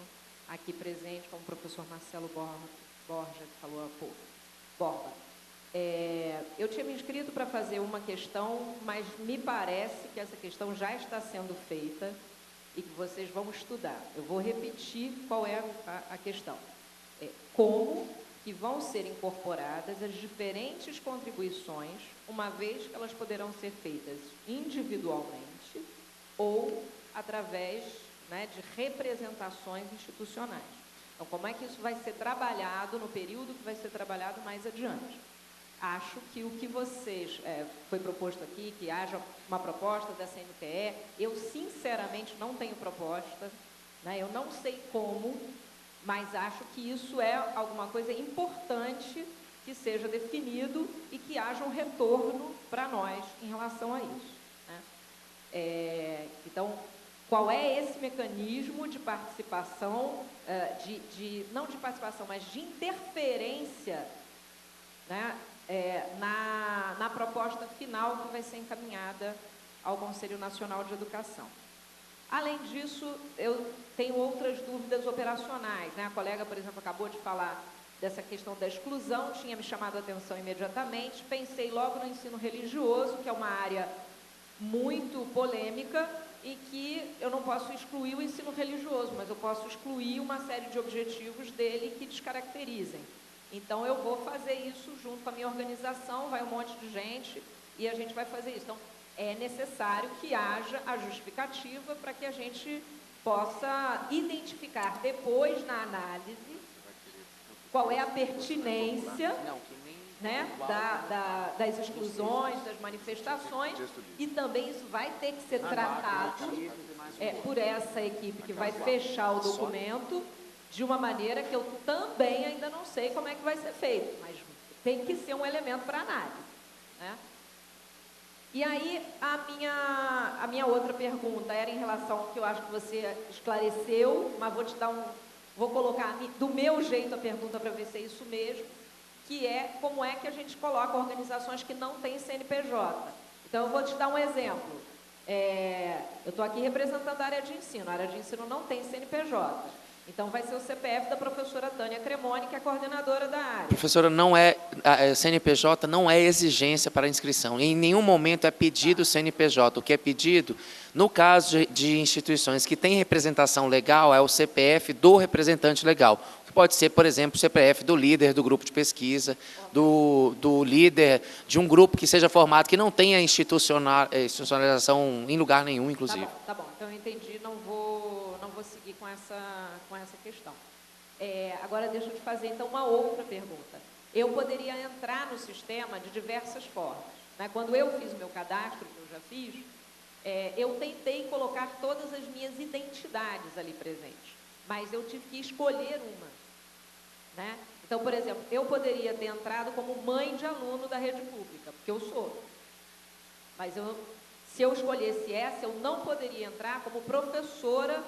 aqui presente como o professor Marcelo Borja, que falou há pouco. Borba. Eu tinha me inscrito para fazer uma questão, mas me parece que essa questão já está sendo feita e que vocês vão estudar. Eu vou repetir qual é a questão. Como que vão ser incorporadas as diferentes contribuições, uma vez que elas poderão ser feitas individualmente ou através, de representações institucionais. Então, como é que isso vai ser trabalhado no período que vai ser trabalhado mais adiante? Acho que o que vocês, foi proposto aqui, que haja uma proposta da CNTE, eu sinceramente não tenho proposta, eu não sei como, mas acho que isso é alguma coisa importante que seja definido e que haja um retorno para nós em relação a isso. Então, qual é esse mecanismo de participação, não de participação, mas de interferência, na proposta final que vai ser encaminhada ao Conselho Nacional de Educação. Além disso, eu tenho outras dúvidas operacionais. A colega, por exemplo, acabou de falar dessa questão da exclusão, tinha me chamado a atenção imediatamente, pensei logo no ensino religioso, que é uma área muito polêmica, e que eu não posso excluir o ensino religioso, mas eu posso excluir uma série de objetivos dele que descaracterizem. Então, eu vou fazer isso junto com a minha organização, vai um monte de gente, e a gente vai fazer isso. Então, é necessário que haja a justificativa para que a gente possa identificar depois, na análise, qual é a pertinência das exclusões, das manifestações, e também isso vai ter que ser tratado por essa equipe que vai fechar o documento de uma maneira que eu também ainda não sei como é que vai ser feito, mas tem que ser um elemento para análise. E aí, a minha outra pergunta era em relação ao que eu acho que você esclareceu, mas vou colocar do meu jeito a pergunta para ver se é isso mesmo, que é como é que a gente coloca organizações que não têm CNPJ. Então, eu vou te dar um exemplo. Eu estou aqui representando a área de ensino não tem CNPJ. Então, vai ser o CPF da professora Tânia Cremoni, que é a coordenadora da área. Professora, a CNPJ não é exigência para inscrição. Em nenhum momento é pedido o CNPJ. O que é pedido, no caso de instituições que têm representação legal, é o CPF do representante legal. Que pode ser, por exemplo, o CPF do líder do grupo de pesquisa, do líder de um grupo que seja formado, que não tenha institucionalização em lugar nenhum, inclusive. Tá bom. Então, eu entendi, não vou seguir com essa questão. Agora, deixa eu te fazer, então, uma outra pergunta. Eu poderia entrar no sistema de diversas formas, né? Quando eu fiz o meu cadastro, que eu já fiz, eu tentei colocar todas as minhas identidades ali presentes, mas eu tive que escolher uma, né? Então, por exemplo, eu poderia ter entrado como mãe de aluno da rede pública, porque eu sou. Mas se eu escolhesse essa, eu não poderia entrar como professora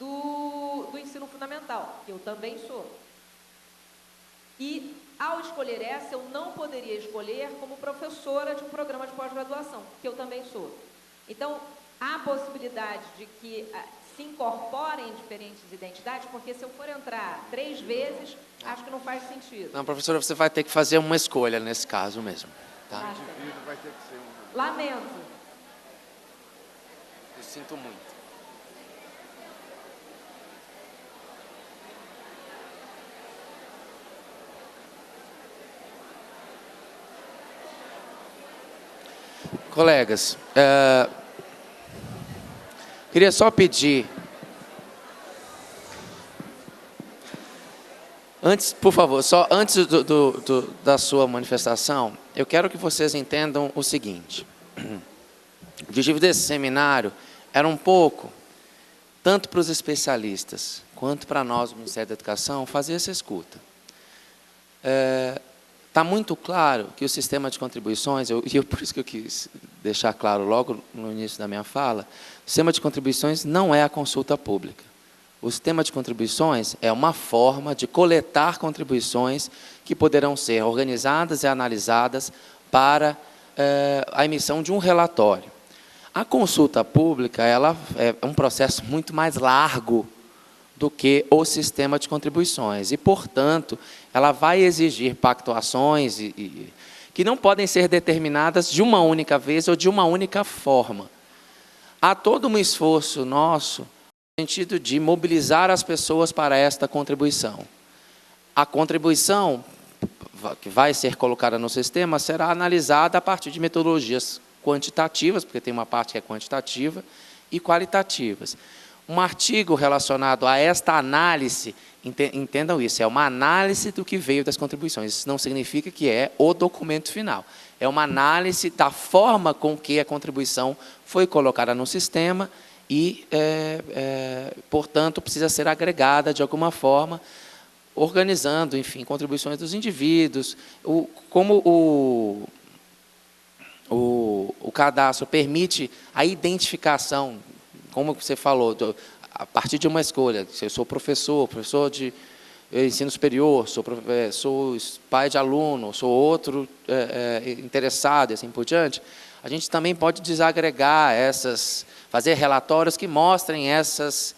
do ensino fundamental, que eu também sou. E, ao escolher essa, eu não poderia escolher como professora de um programa de pós-graduação, que eu também sou. Então, há a possibilidade de que se incorporem diferentes identidades, porque se eu for entrar 3 vezes, acho que não faz sentido. Não, professora, você vai ter que fazer uma escolha nesse caso mesmo. Tá? Vai ter que ser um... Lamento. Eu sinto muito. Colegas, queria só pedir, antes, por favor, só antes da sua manifestação, eu quero que vocês entendam o seguinte. O objetivo desse seminário era um pouco, tanto para os especialistas, quanto para nós, do Ministério da Educação, fazer essa escuta. Está muito claro que o sistema de contribuições, por isso que eu quis deixar claro logo no início da minha fala, o sistema de contribuições não é a consulta pública. O sistema de contribuições é uma forma de coletar contribuições que poderão ser organizadas e analisadas para a emissão de um relatório. A consulta pública ela é um processo muito mais largo do que o sistema de contribuições. E, portanto, ela vai exigir pactuações que não podem ser determinadas de uma única vez ou de uma única forma. Há todo um esforço nosso no sentido de mobilizar as pessoas para esta contribuição. A contribuição que vai ser colocada no sistema será analisada a partir de metodologias quantitativas, porque tem uma parte que é quantitativa, e qualitativas. Um artigo relacionado a esta análise, entendam isso, é uma análise do que veio das contribuições. Isso não significa que é o documento final. É uma análise da forma com que a contribuição foi colocada no sistema e, portanto, precisa ser agregada de alguma forma, organizando, enfim, contribuições dos indivíduos. Como o cadastro permite a identificação, como você falou, a partir de uma escolha, se eu sou professor de ensino superior, sou pai de aluno, sou outro interessado e assim por diante, a gente também pode desagregar fazer relatórios que mostrem essas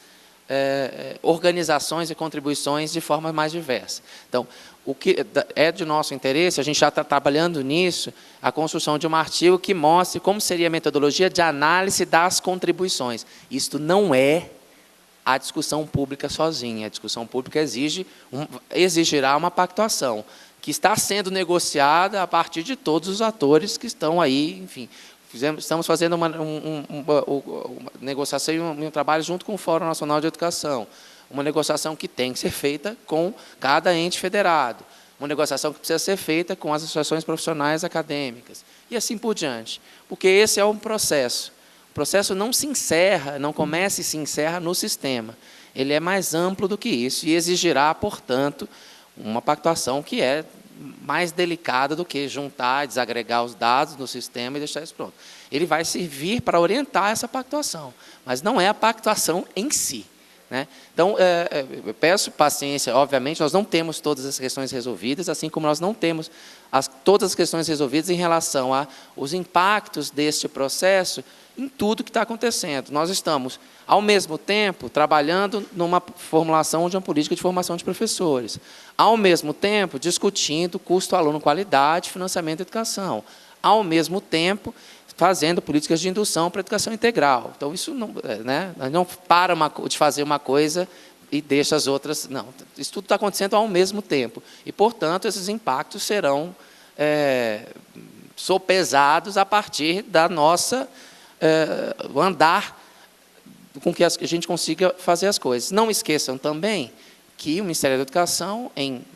organizações e contribuições de forma mais diversa. Então, o que é de nosso interesse, a gente já está trabalhando nisso, a construção de um artigo que mostre como seria a metodologia de análise das contribuições. Isto não é a discussão pública sozinha. A discussão pública exigirá uma pactuação, que está sendo negociada a partir de todos os atores que estão aí, enfim. Estamos fazendo uma negociação e um trabalho junto com o Fórum Nacional de Educação. Uma negociação que tem que ser feita com cada ente federado. Uma negociação que precisa ser feita com as associações profissionais acadêmicas. E assim por diante. Porque esse é um processo. O processo não se encerra, não começa e se encerra no sistema. Ele é mais amplo do que isso e exigirá, portanto, uma pactuação que é mais delicada do que juntar, desagregar os dados no sistema e deixar isso pronto. Ele vai servir para orientar essa pactuação, mas não é a pactuação em si. Né? Então, eu peço paciência, obviamente, nós não temos todas as questões resolvidas, assim como nós não temos todas as questões resolvidas em relação aos impactos deste processo em tudo que está acontecendo. Nós estamos, ao mesmo tempo, trabalhando numa formulação de uma política de formação de professores, ao mesmo tempo, discutindo custo aluno, qualidade, financiamento da educação, ao mesmo tempo, fazendo políticas de indução para a educação integral. Então, isso não, né, não para de fazer uma coisa e deixa as outras. Não, isso tudo está acontecendo ao mesmo tempo. E, portanto, esses impactos serão sopesados a partir da nossa andar com que a gente consiga fazer as coisas. Não esqueçam também que o Ministério da Educação,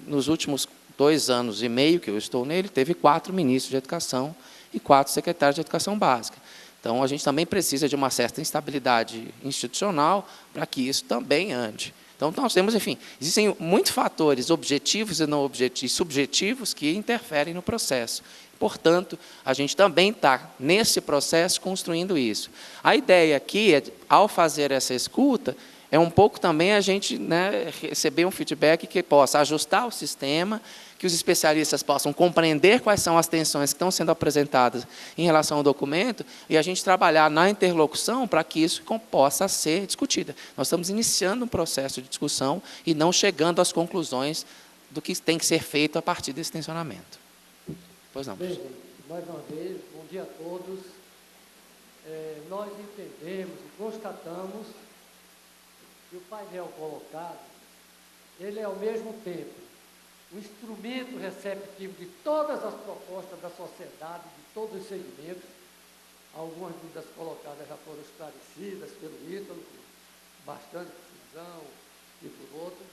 nos últimos 2 anos e meio que eu estou nele, teve 4 ministros de Educação e 4 secretários de Educação Básica. Então, a gente também precisa de uma certa instabilidade institucional para que isso também ande. Então, nós temos, enfim, existem muitos fatores objetivos e não objetivos, subjetivos, que interferem no processo. Portanto, a gente também está, nesse processo, construindo isso. A ideia aqui, ao fazer essa escuta, é um pouco também a gente, né, receber um feedback que possa ajustar o sistema, que os especialistas possam compreender quais são as tensões que estão sendo apresentadas em relação ao documento, e a gente trabalhar na interlocução para que isso possa ser discutido. Nós estamos iniciando um processo de discussão e não chegando às conclusões do que tem que ser feito a partir desse tensionamento. Pois não. Bem, mais uma vez, bom dia a todos. Nós entendemos e constatamos que o painel colocado, ele é ao mesmo tempo um instrumento receptivo de todas as propostas da sociedade, de todos os segmentos. Algumas dúvidas colocadas já foram esclarecidas pelo Ítalo, com bastante precisão, e por outros.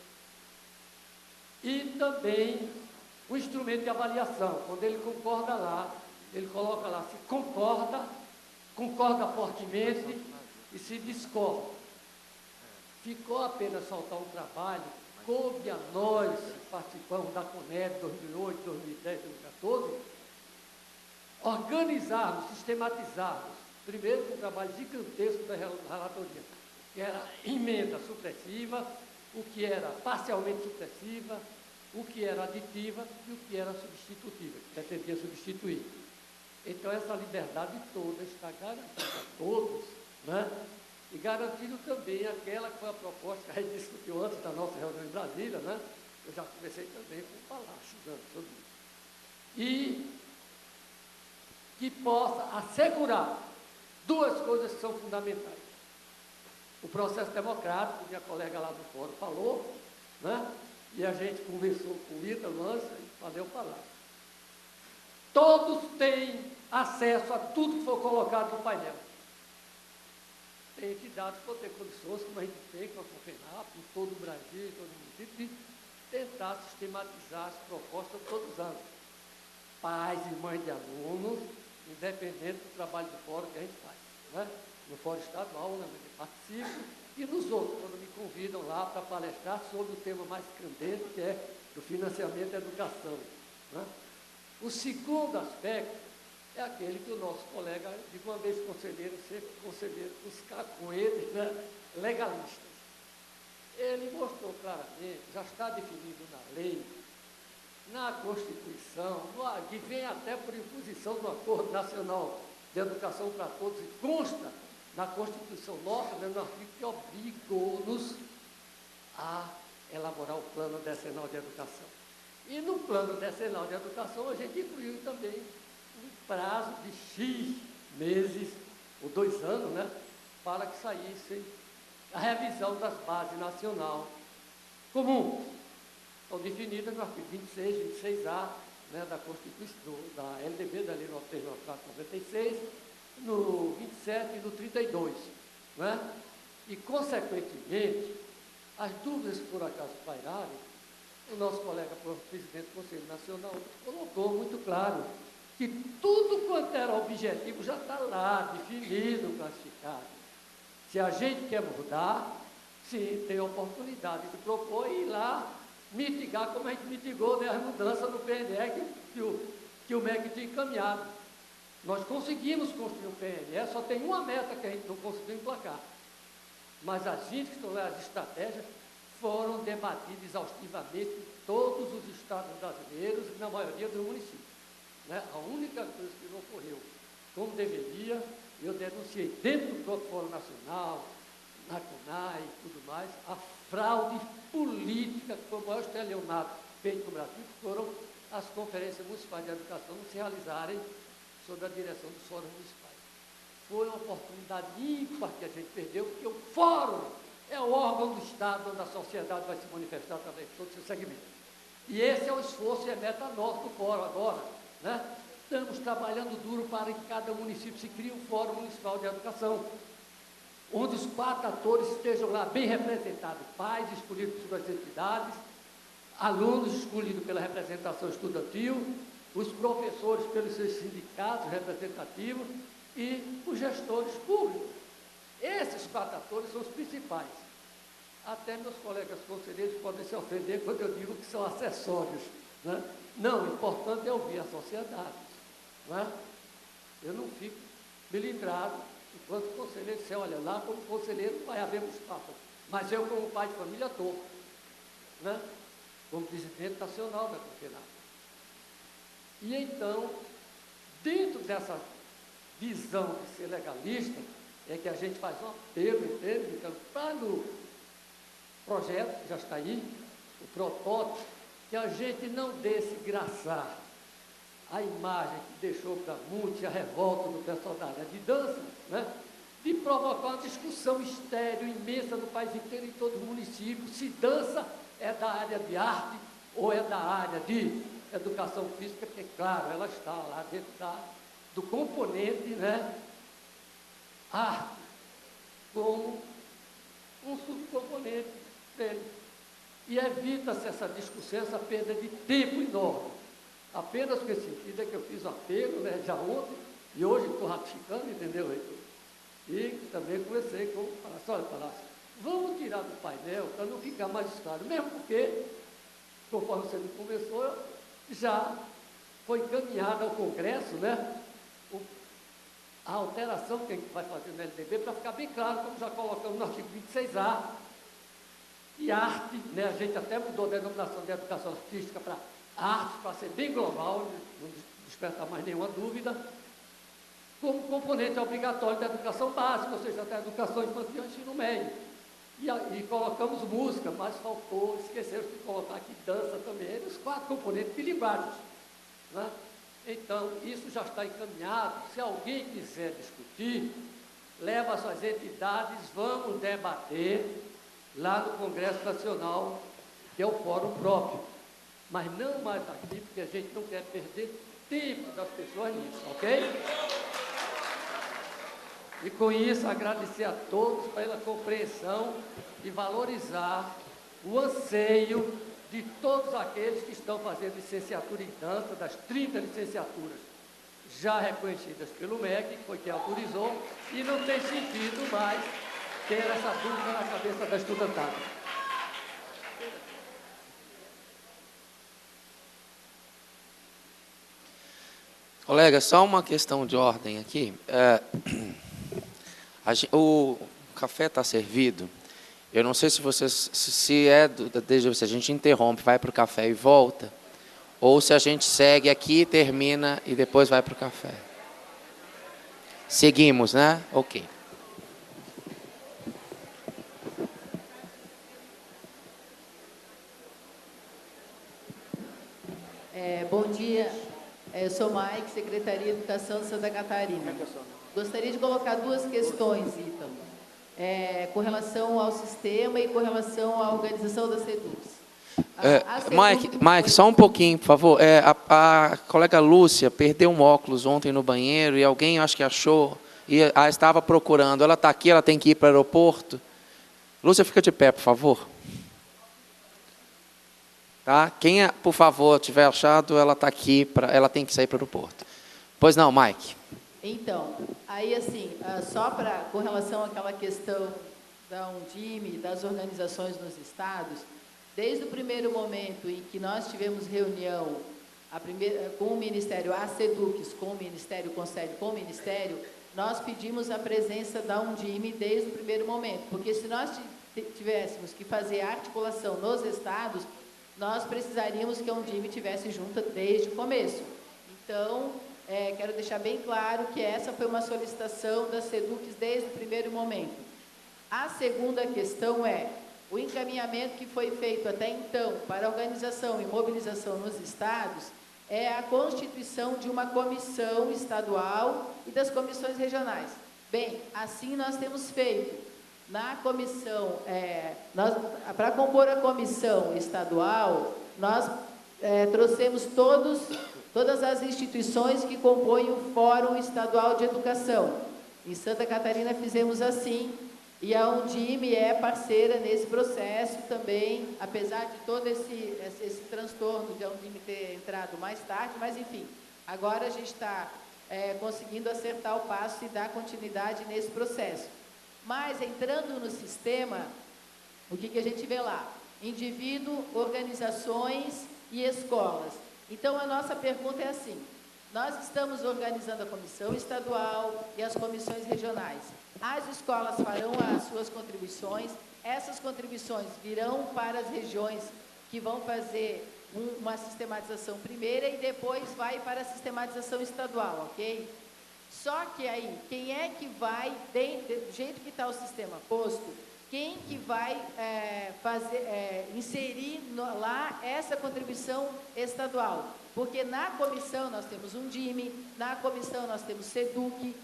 E também um instrumento de avaliação. Quando ele concorda lá, ele coloca lá se concorda, concorda fortemente e se discorda. Ficou apenas faltar um trabalho, coube a nós, participamos da CONEB 2008, 2010, 2014, organizarmos, sistematizarmos, primeiro um trabalho gigantesco da relatoria, que era emenda supressiva, o que era parcialmente supressiva, o que era aditiva e o que era substitutiva, que pretendia substituir. Então, essa liberdade toda está garantida a todos, né? E garantindo também aquela que foi a proposta que a gente discutiu antes da nossa reunião em Brasília, né? Eu já conversei também com o Palácio sobre isso. E que possa assegurar 2 coisas que são fundamentais. O processo democrático, que minha colega lá do fórum falou, né? E a gente conversou com o Ítalo antes e falei o Palácio. Todos têm acesso a tudo que for colocado no painel. Tem entidades que vão ter condições, como a gente tem com a CONFENAP, em todo o Brasil, em todo o município, de tentar sistematizar as propostas todos os anos. Pais e mães de alunos, independente do trabalho do fórum que a gente faz. Né? No fórum estadual, onde eu participo, e nos outros, quando me convidam lá para palestrar sobre o tema mais candente, que é o financiamento da educação. Né? O segundo aspecto é aquele que o nosso colega, de uma vez conselheiro, sempre conselheiro, buscar com ele, né, legalistas. Ele mostrou claramente, já está definido na lei, na Constituição, que vem até por imposição do Acordo Nacional de Educação para Todos, e consta na Constituição nossa, né, no artigo que obrigou-nos a elaborar o Plano Decenal de Educação. E no Plano Decenal de Educação, a gente incluiu também um prazo de X meses, ou 2 anos, né, para que saísse a revisão das bases nacional comum. Estão definidas no artigo 26, 26A, né, da Constituição, da LDB, da Lei 9394/96, no 27 e no 32. Né? E, consequentemente, as dúvidas que por acaso pairarem, o nosso colega presidente do Conselho Nacional colocou muito claro que tudo quanto era objetivo já está lá, definido, classificado. Se a gente quer mudar, sim, tem a oportunidade de propor e ir lá mitigar, como a gente mitigou, né, as mudanças no PNE que o MEC tinha encaminhado. Nós conseguimos construir um PNE, só tem uma meta que a gente não conseguiu emplacar. Mas as índices, as estratégias, foram debatidas exaustivamente em todos os estados brasileiros e na maioria dos municípios. Né? A única coisa que não ocorreu como deveria eu denunciei dentro do próprio Fórum Nacional, na CUNAI e tudo mais, a fraude política, que foi o maior estelionato feito no Brasil, que foram as conferências municipais de educação não se realizarem sob a direção dos fóruns municipais. Foi uma oportunidade ímpar que a gente perdeu, porque o fórum é o órgão do Estado onde a sociedade vai se manifestar através de todo o seu segmento. E esse é o esforço e a meta nossa do fórum agora, né? Estamos trabalhando duro para que cada município se crie um fórum municipal de educação, onde os 4 atores estejam lá bem representados, pais escolhidos por suas entidades, alunos escolhidos pela representação estudantil, os professores pelos seus sindicatos representativos e os gestores públicos. Esses 4 atores são os principais. Até meus colegas conselheiros podem se ofender quando eu digo que são acessórios, né? Não, o importante é ouvir a sociedade, né? Eu não fico melindrado enquanto conselheiro. Você olha lá, como conselheiro vai haver obstáculos, mas eu, como pai de família, estou, né? Como presidente nacional da CONFENAC. E então, dentro dessa visão de ser legalista, é que a gente faz um apelo, entende? Então, para no projeto, que já está aí, o protótipo, que a gente não desgraçar a imagem que deixou para muitos a revolta do pessoal da área de dança, né? De provocar uma discussão estéril, imensa no país inteiro, em todos os municípios, se dança é da área de arte ou é da área de educação física, porque, claro, ela está lá dentro do componente, né, arte, como um subcomponente dele. E evita-se essa discussão, essa perda de tempo enorme. Apenas com esse sentido é que eu fiz um apelo, né, já ontem, e hoje estou ratificando, entendeu, Heitor? E também conversei com o Palácio. Olha, Palácio, vamos tirar do painel para não ficar mais claro, mesmo porque, conforme você me conversou, já foi encaminhada ao Congresso, né, a alteração que a gente vai fazer no LDB, para ficar bem claro, como já colocamos no artigo 26A, e arte, né, a gente até mudou a denominação de educação artística para arte, para ser bem global, não despertar mais nenhuma dúvida, como componente obrigatório da educação básica, ou seja, da educação infantil e ensino médio. E colocamos música, mas faltou, esqueceram de colocar aqui dança também, os 4 componentes bilinguados, né? Então, isso já está encaminhado. Se alguém quiser discutir, leva suas entidades, vamos debater lá no Congresso Nacional, que é o fórum próprio. Mas não mais aqui, porque a gente não quer perder tempo das pessoas nisso, ok? E com isso, agradecer a todos pela compreensão e valorizar o anseio de todos aqueles que estão fazendo licenciatura em dança, das 30 licenciaturas já reconhecidas pelo MEC, que foi quem autorizou, e não tem sentido mais ter essa dúvida na cabeça da estudantada. Colega, só uma questão de ordem aqui. O café está servido. Eu não sei se vocês, se a gente interrompe, vai para o café e volta, ou se a gente segue aqui, termina e depois vai para o café. Seguimos, né? Ok. Bom dia, eu sou Mike, Secretaria de Educação de Santa Catarina. Gostaria de colocar 2 questões, Ítalo, com relação ao sistema e com relação à organização da SEDUCS. Mike, só um pouquinho, por favor. A colega Lúcia perdeu um óculos ontem no banheiro e alguém, acho que achou, e estava procurando. Ela está aqui, ela tem que ir para o aeroporto. Lúcia, fica de pé, por favor. Tá? Quem, por favor, tiver achado, ela está aqui, ela tem que sair para o aeroporto. Pois não, Mike. Então, aí assim, só com relação àquela questão da Undime, das organizações nos estados, desde o primeiro momento em que nós tivemos reunião com o Ministério, a SEDUCS, com o Ministério, Conselho com o Ministério, nós pedimos a presença da Undime desde o primeiro momento, porque se nós tivéssemos que fazer a articulação nos estados, nós precisaríamos que a Undime estivesse junta desde o começo. Então, quero deixar bem claro que essa foi uma solicitação das SEDUCs desde o primeiro momento. A segunda questão é o encaminhamento que foi feito até então para a organização e mobilização nos estados é a constituição de uma comissão estadual e das comissões regionais. Bem, assim nós temos feito. Na comissão, para compor a comissão estadual, nós trouxemos todas as instituições que compõem o Fórum Estadual de Educação. Em Santa Catarina fizemos assim, e a Undime é parceira nesse processo também, apesar de todo esse transtorno de a Undime ter entrado mais tarde, mas enfim, agora a gente está conseguindo acertar o passo e dar continuidade nesse processo. Mas, entrando no sistema, o que a gente vê lá? Indivíduo, organizações e escolas. Então, a nossa pergunta é assim, nós estamos organizando a comissão estadual e as comissões regionais. As escolas farão as suas contribuições, essas contribuições virão para as regiões que vão fazer uma sistematização primeira e depois vai para a sistematização estadual, ok? Só que aí, quem é que vai, do jeito que está o sistema posto, quem que vai inserir lá essa contribuição estadual? Porque na comissão nós temos Undime, na comissão nós temos SEDUC,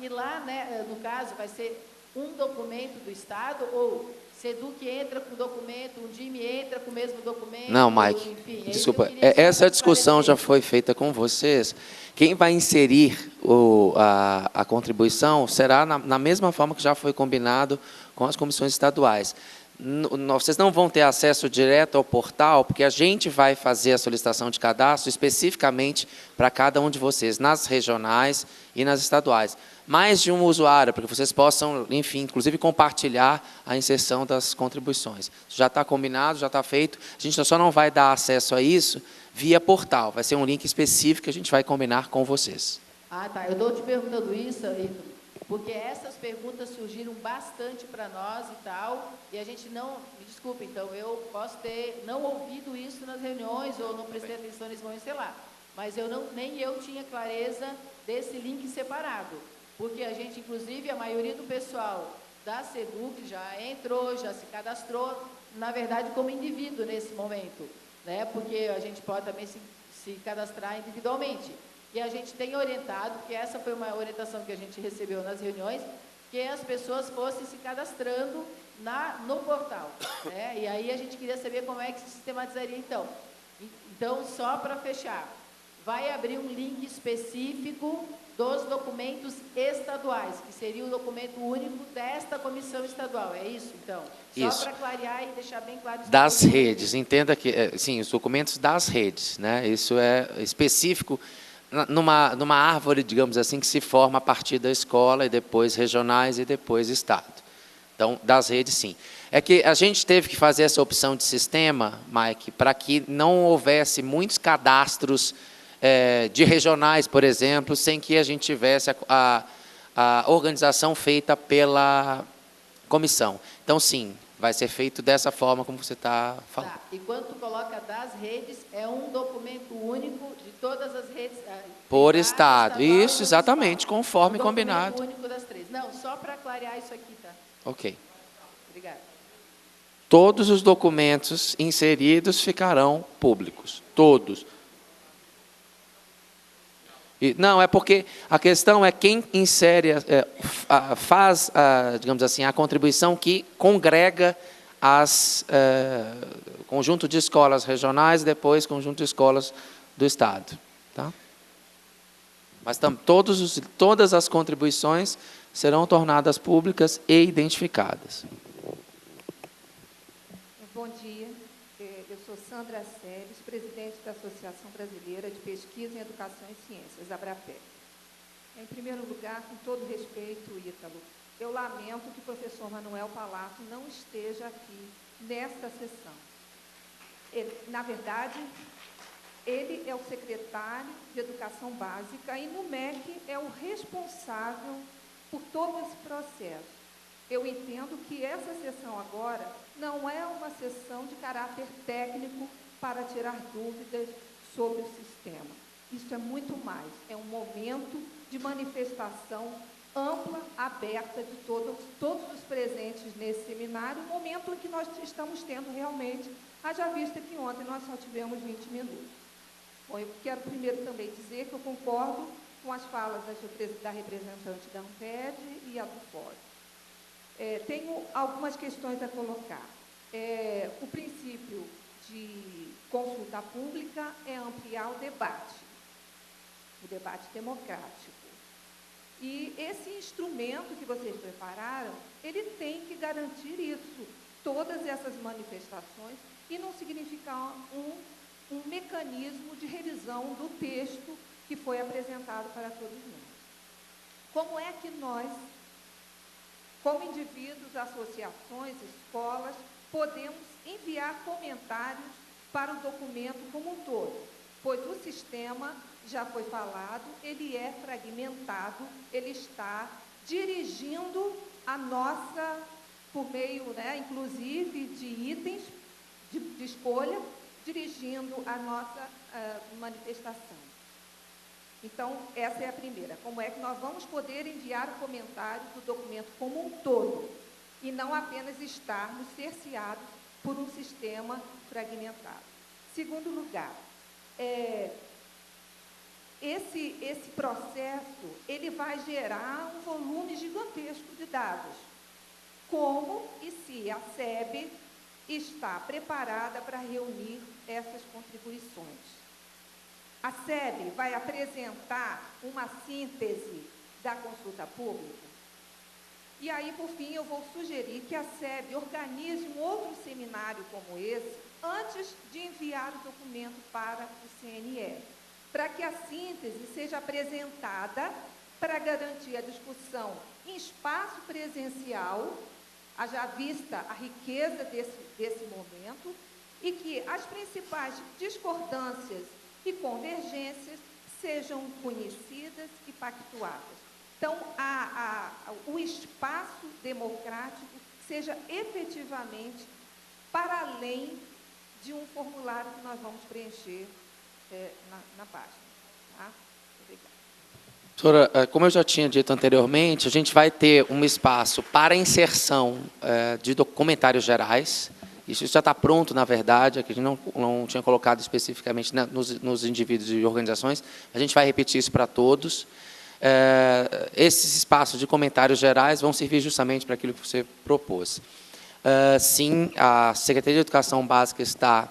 e lá, né, no caso, vai ser um documento do Estado, ou SEDUC entra com o documento, Undime entra com o mesmo documento. Não, Mike, enfim, desculpa, essa discussão já foi feita com vocês. Quem vai inserir a contribuição será na mesma forma que já foi combinado com as comissões estaduais. Vocês não vão ter acesso direto ao portal, porque a gente vai fazer a solicitação de cadastro especificamente para cada um de vocês, nas regionais e nas estaduais. Mais de um usuário, para que vocês possam, enfim, inclusive compartilhar a inserção das contribuições. Já está combinado, já está feito. A gente só não vai dar acesso a isso via portal. Vai ser um link específico que a gente vai combinar com vocês. Ah, tá. Eu estou te perguntando isso, Ítalo, porque essas perguntas surgiram bastante para nós e tal, e a gente não... Me desculpe, então, eu posso ter não ouvido isso nas reuniões, ou não prestei atenção nesse momento, sei lá. Mas nem eu tinha clareza desse link separado. Porque a gente, inclusive, a maioria do pessoal da SEDUC já entrou, já se cadastrou, na verdade, como indivíduo nesse momento, né? Porque a gente pode também se cadastrar individualmente. E a gente tem orientado, porque essa foi uma orientação que a gente recebeu nas reuniões, que as pessoas fossem se cadastrando no portal, né? E aí a gente queria saber como é que se sistematizaria, então. Então, só para fechar, vai abrir um link específico dos documentos estaduais, que seria o documento único desta comissão estadual, é isso, então? Só para clarear e deixar bem claro... Das redes, entenda que, sim, os documentos das redes, né? Isso é específico numa árvore, digamos assim, que se forma a partir da escola, e depois regionais, e depois Estado. Então, das redes, sim. É que a gente teve que fazer essa opção de sistema, Mike, para que não houvesse muitos cadastros de regionais, por exemplo, sem que a gente tivesse a organização feita pela comissão. Então, sim, vai ser feito dessa forma como você está falando. Tá. E quando tu coloca das redes, é um documento único de todas as redes... Por Estado. Isso, exatamente, conforme combinado. Documento único das três. Não, só para clarear isso aqui, tá? Ok. Obrigada. Todos os documentos inseridos ficarão públicos. Todos. Não, é porque a questão é quem insere, faz, digamos assim, a contribuição que congrega conjunto de escolas regionais e depois conjunto de escolas do Estado. Tá? Mas todas as contribuições serão tornadas públicas e identificadas. Bom dia, eu sou Sandra Seles, presidente da Associação Brasileira de Pesquisa em Educação e Ciências, ABRAPEC. Em primeiro lugar, com todo respeito, Ítalo, eu lamento que o professor Manuel Palato não esteja aqui nesta sessão. Na verdade, ele é o secretário de Educação Básica e no MEC é o responsável por todo esse processo. Eu entendo que essa sessão agora não é uma sessão de caráter técnico para tirar dúvidas sobre o sistema. Isso é muito mais. É um momento de manifestação ampla, aberta de todos os presentes nesse seminário, um momento em que nós estamos tendo realmente, haja vista que ontem nós só tivemos 20 minutos. Bom, eu quero primeiro também dizer que eu concordo com as falas da representante da ANPED e a do Fórum. Tenho algumas questões a colocar. O princípio de consulta pública é ampliar o debate democrático. E esse instrumento que vocês prepararam, ele tem que garantir isso, todas essas manifestações, e não significar um mecanismo de revisão do texto que foi apresentado para todos nós. Como é que nós, como indivíduos, associações, escolas, podemos enviar comentários para o documento como um todo? Pois o sistema, já foi falado, ele é fragmentado, ele está dirigindo a nossa, por meio, inclusive, de itens de escolha, dirigindo a nossa manifestação. Então, essa é a primeira. Como é que nós vamos poder enviar o comentário do documento como um todo, e não apenas estarmos cerceados por um sistema fragmentado? Segundo lugar, esse processo, ele vai gerar um volume gigantesco de dados. Como e se a SEB está preparada para reunir essas contribuições? A SEB vai apresentar uma síntese da consulta pública? E aí, por fim, eu vou sugerir que a SEB organize um outro seminário como esse antes de enviar o documento para o CNE, para que a síntese seja apresentada para garantir a discussão em espaço presencial, haja vista a riqueza desse momento, e que as principais discordâncias e convergências sejam conhecidas e pactuadas. Então, o espaço democrático seja efetivamente para além de um formulário que nós vamos preencher na página. Tá? Doutora, como eu já tinha dito anteriormente, a gente vai ter um espaço para inserção de comentários gerais. Isso já está pronto, na verdade, aqui a gente não tinha colocado especificamente nos indivíduos e organizações. A gente vai repetir isso para todos. Esses espaços de comentários gerais vão servir justamente para aquilo que você propôs. Sim, a Secretaria de Educação Básica está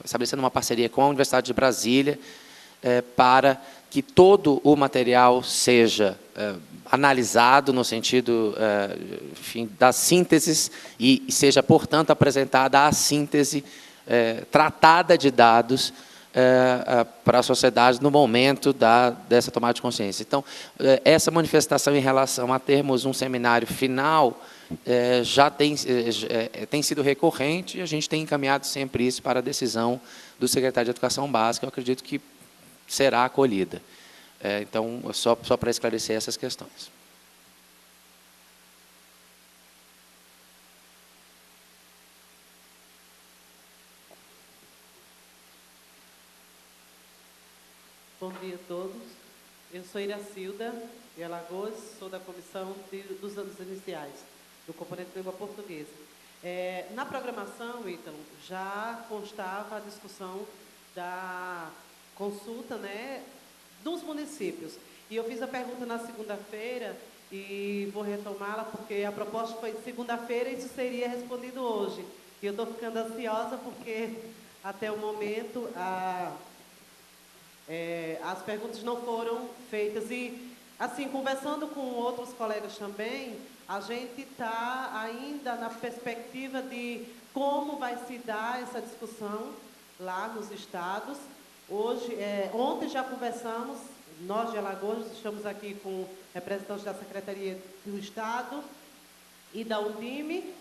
estabelecendo uma parceria com a Universidade de Brasília para que todo o material seja analisado no sentido enfim, das sínteses e seja, portanto, apresentada a síntese tratada de dados para a sociedade no momento dessa tomada de consciência. Então, essa manifestação em relação a termos um seminário final já tem sido recorrente, e a gente tem encaminhado sempre isso para a decisão do secretário de Educação Básica. Eu acredito que será acolhida. Então, só para esclarecer essas questões. Bom dia a todos. Eu sou Iracilda, de Alagoas, sou da comissão dos anos iniciais, do componente de língua portuguesa. Na programação, Ítalo, já constava a discussão da consulta, dos municípios. E eu fiz a pergunta na segunda-feira e vou retomá-la, porque a proposta foi segunda-feira e isso seria respondido hoje. E eu estou ficando ansiosa porque, até o momento, as perguntas não foram feitas. E, assim, conversando com outros colegas também, a gente está ainda na perspectiva de como vai se dar essa discussão lá nos estados. Ontem já conversamos, nós de Alagoas, estamos aqui com representantes da Secretaria do Estado e da Undime,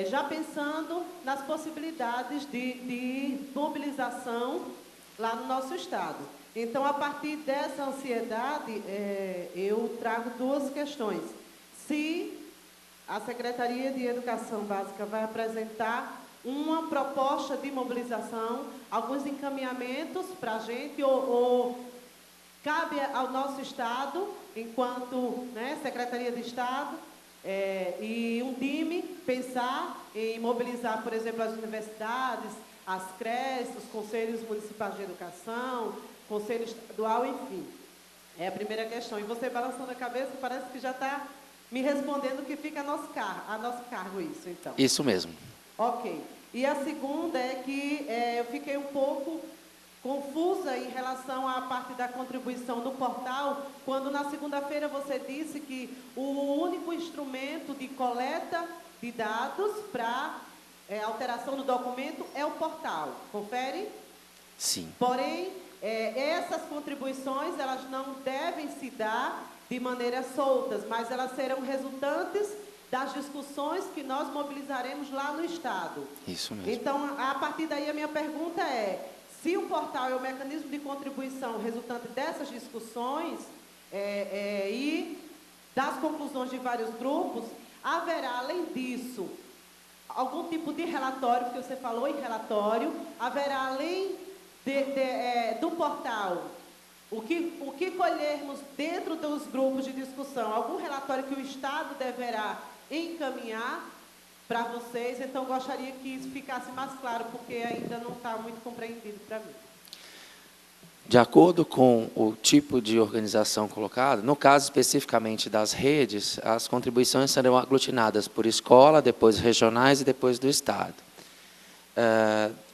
já pensando nas possibilidades de mobilização lá no nosso estado. Então, a partir dessa ansiedade, eu trago duas questões. Se a Secretaria de Educação Básica vai apresentar uma proposta de mobilização, alguns encaminhamentos para a gente, ou cabe ao nosso Estado, enquanto, né, Secretaria de Estado, e um time, pensar em mobilizar, por exemplo, as universidades, as CREs, os Conselhos Municipais de Educação, Conselho Estadual, enfim. É a primeira questão. E você balançando a cabeça, parece que já está me respondendo que fica a nosso cargo isso, então. Isso mesmo. Ok. E a segunda é que eu fiquei um pouco confusa em relação à parte da contribuição do portal, quando na segunda-feira você disse que o único instrumento de coleta de dados para alteração do documento é o portal. Confere? Sim. Porém, essas contribuições, elas não devem se dar de maneira soltas, mas elas serão resultantes das discussões que nós mobilizaremos lá no Estado. Isso mesmo. Então, a partir daí, a minha pergunta é, se o portal é o mecanismo de contribuição resultante dessas discussões e das conclusões de vários grupos, haverá, além disso, algum tipo de relatório, porque você falou em relatório, haverá, além do portal, o que colhermos dentro dos grupos de discussão, algum relatório que o Estado deverá encaminhar para vocês. Então, gostaria que isso ficasse mais claro, porque ainda não está muito compreendido para mim. De acordo com o tipo de organização colocada, no caso especificamente das redes, as contribuições serão aglutinadas por escola, depois regionais e depois do Estado.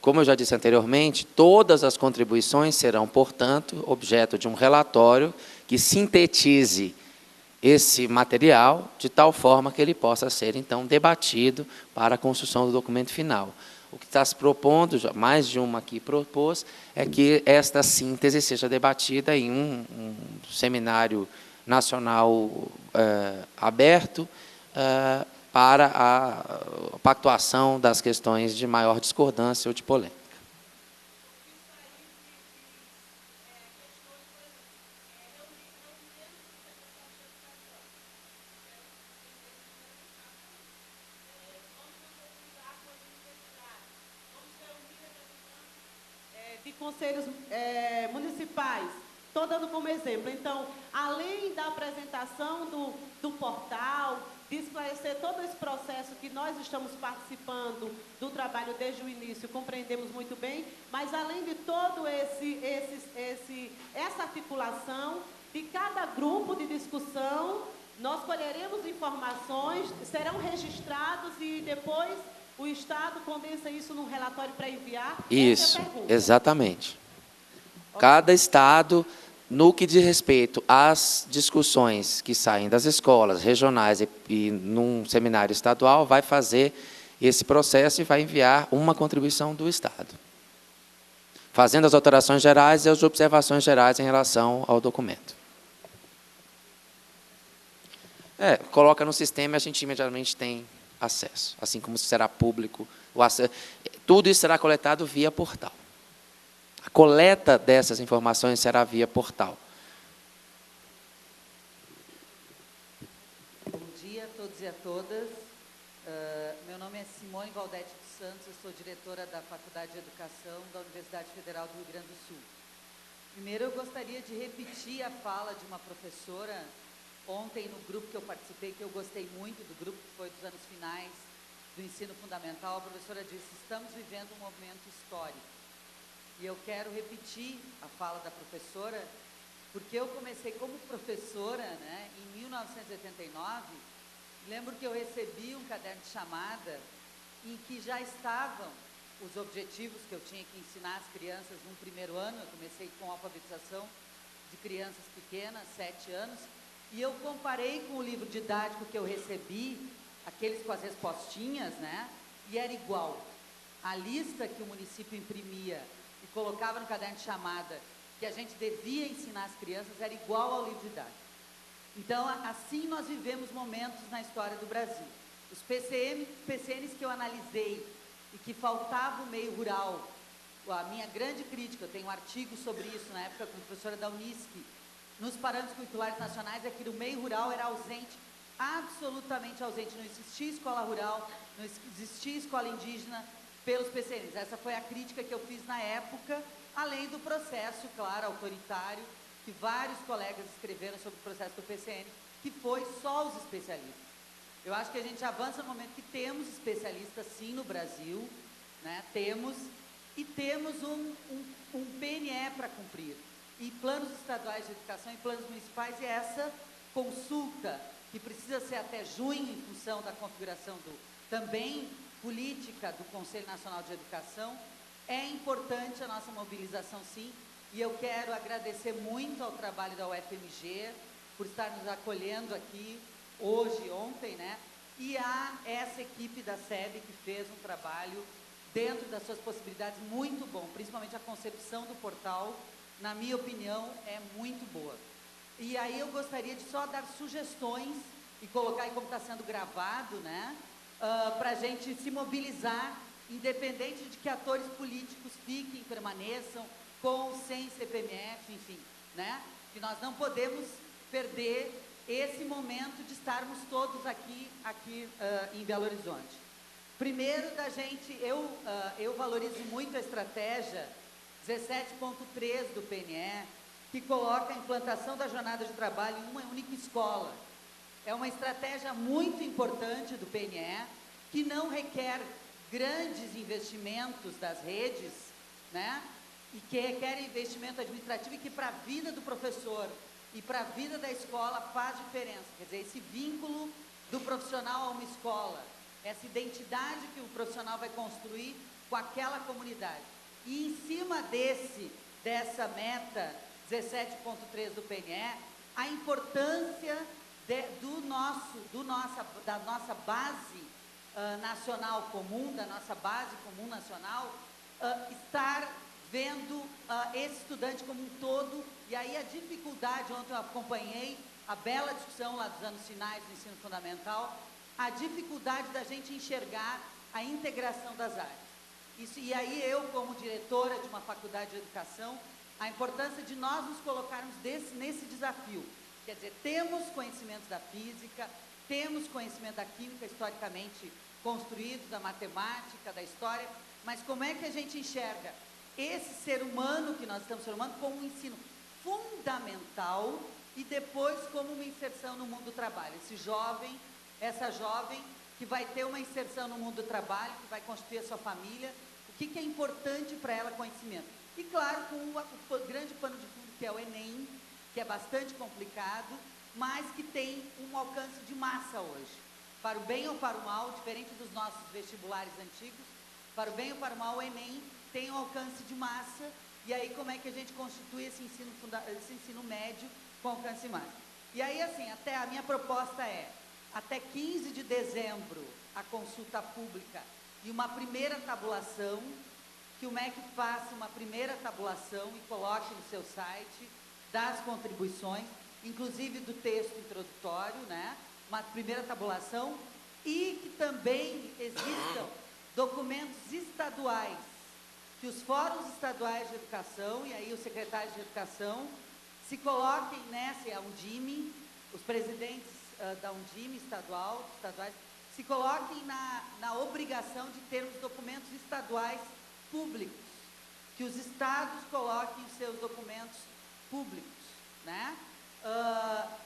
Como eu já disse anteriormente, todas as contribuições serão, portanto, objeto de um relatório que sintetize esse material de tal forma que ele possa ser, então, debatido para a construção do documento final. O que está se propondo, mais de uma aqui propôs, é que esta síntese seja debatida em um seminário nacional aberto para a pactuação das questões de maior discordância ou de polêmica. De conselhos municipais, estou dando como exemplo. Então, além da apresentação do portal, de esclarecer todo esse processo que nós estamos participando do trabalho desde o início, compreendemos muito bem, mas além de todo essa articulação, de cada grupo de discussão, nós colheremos informações, serão registrados e depois o Estado condensa isso num relatório para enviar? Isso, essa é a pergunta. exatamente. Cada Estado, no que diz respeito às discussões que saem das escolas regionais e num seminário estadual, vai fazer esse processo e vai enviar uma contribuição do Estado, fazendo as alterações gerais e as observações gerais em relação ao documento. Coloca no sistema e a gente imediatamente tem acesso, assim como será público o acesso. Tudo isso será coletado via portal. A coleta dessas informações será via portal. Bom dia a todos e a todas. Meu nome é Simone Valdete dos Santos, eu sou diretora da Faculdade de Educação da Universidade Federal do Rio Grande do Sul. Primeiro, eu gostaria de repetir a fala de uma professora ontem no grupo que eu participei, que eu gostei muito do grupo, que foi dos anos finais do ensino fundamental. A professora disse: estamos vivendo um momento histórico. E eu quero repetir a fala da professora, porque eu comecei como professora, né, em 1989. Lembro que eu recebi um caderno de chamada em que já estavam os objetivos que eu tinha que ensinar as crianças no primeiro ano. Eu comecei com alfabetização de crianças pequenas, 7 anos, e eu comparei com o livro didático que eu recebi, aqueles com as respostinhas, né, e era igual. A lista que o município imprimia e colocava no caderno de chamada, que a gente devia ensinar as crianças, era igual ao livro didático. Então, assim nós vivemos momentos na história do Brasil. Os PCNs que eu analisei e que faltava o meio rural, a minha grande crítica, eu tenho um artigo sobre isso na época com a professora da Unisc, nos parâmetros curriculares nacionais, é que o meio rural era ausente, absolutamente ausente. Não existia escola rural, não existia escola indígena, pelos PCNs. Essa foi a crítica que eu fiz na época, além do processo, claro, autoritário, que vários colegas escreveram sobre o processo do PCN, que foi só os especialistas. Eu acho que a gente avança no momento que temos especialistas, sim, no Brasil, né? Temos um PNE para cumprir, e planos estaduais de educação e planos municipais, e essa consulta, que precisa ser até junho, em função da configuração também política do Conselho Nacional de Educação, é importante a nossa mobilização, sim, e eu quero agradecer muito ao trabalho da UFMG, por estar nos acolhendo aqui, hoje, ontem, né? E a essa equipe da SEB, que fez um trabalho dentro das suas possibilidades muito bom, principalmente a concepção do portal, na minha opinião, é muito boa. E aí eu gostaria de só dar sugestões e colocar aí como está sendo gravado, né? Para a gente se mobilizar, independente de que atores políticos fiquem, permaneçam, com ou sem CPMF, enfim, né? Que nós não podemos perder esse momento de estarmos todos aqui em Belo Horizonte. Primeiro, eu valorizo muito a estratégia 17.3 do PNE, que coloca a implantação da jornada de trabalho em uma única escola. É uma estratégia muito importante do PNE, que não requer grandes investimentos das redes, né? E que requer investimento administrativo, e que para a vida do professor e para a vida da escola faz diferença. Quer dizer, esse vínculo do profissional a uma escola, essa identidade que o profissional vai construir com aquela comunidade. E em cima dessa meta 17.3 do PNE, a importância da nossa base nacional comum, da nossa base comum nacional, estar vendo esse estudante como um todo, e aí a dificuldade, ontem eu acompanhei a bela discussão lá dos anos finais do ensino fundamental, a dificuldade da gente enxergar a integração das áreas. E aí eu, como diretora de uma faculdade de educação, a importância de nós nos colocarmos nesse desafio. Quer dizer, temos conhecimentos da física, temos conhecimento da química historicamente construídos, da matemática, da história, mas como é que a gente enxerga esse ser humano que nós estamos formando como um ensino fundamental e depois como uma inserção no mundo do trabalho? Essa jovem que vai ter uma inserção no mundo do trabalho, que vai constituir a sua família, o que é importante para ela conhecimento. E claro, com o grande pano de fundo que é o Enem, que é bastante complicado, mas que tem um alcance de massa hoje. Para o bem ou para o mal, diferente dos nossos vestibulares antigos, para o bem ou para o mal, o Enem tem um alcance de massa, e aí como é que a gente constitui esse ensino médio com alcance máximo? E aí, assim, até a minha proposta é, até 15 de dezembro, a consulta pública e uma primeira tabulação, que o MEC faça uma primeira tabulação e coloque no seu site das contribuições, inclusive do texto introdutório, né? Uma primeira tabulação, e que também existam documentos estaduais, que os fóruns estaduais de educação, e aí os secretários de educação, se coloquem nessa, a Undime, os presidentes da Undime estaduais, se coloquem na obrigação de termos documentos estaduais públicos, que os estados coloquem os seus documentos públicos, né?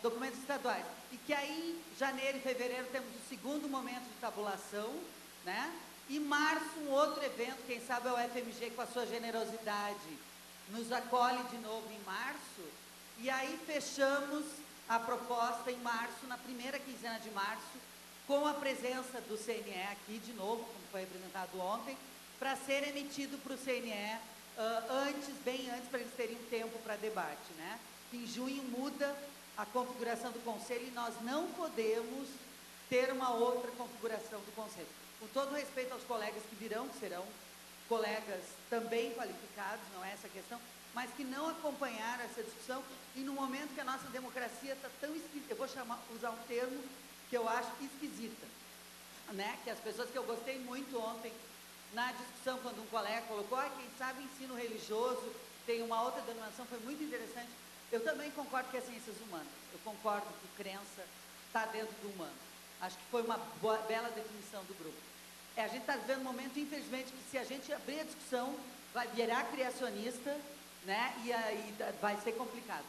Documentos estaduais, e que aí, janeiro e fevereiro, temos o segundo momento de tabulação, né? E março, um outro evento, quem sabe a UFMG, com a sua generosidade, nos acolhe de novo em março, e aí fechamos a proposta em março, na primeira quinzena de março, com a presença do CNE aqui de novo, como foi apresentado ontem, para ser emitido para o CNE bem antes, para eles terem um tempo para debate, né? Em junho muda a configuração do Conselho e nós não podemos ter uma outra configuração do Conselho. Com todo respeito aos colegas que virão, que serão colegas também qualificados, não é essa a questão, mas que não acompanharam essa discussão e no momento que a nossa democracia está tão esquisita, eu vou usar um termo que eu acho esquisita, né? Que as pessoas que eu gostei muito ontem na discussão, quando um colega colocou, quem sabe ensino religioso tem uma outra denominação, foi muito interessante. Eu também concordo que é ciências humanas, eu concordo que crença está dentro do humano. Acho que foi uma bela definição do grupo. a gente está vivendo um momento, infelizmente, que se a gente abrir a discussão, vai virar criacionista, né? E aí vai ser complicado,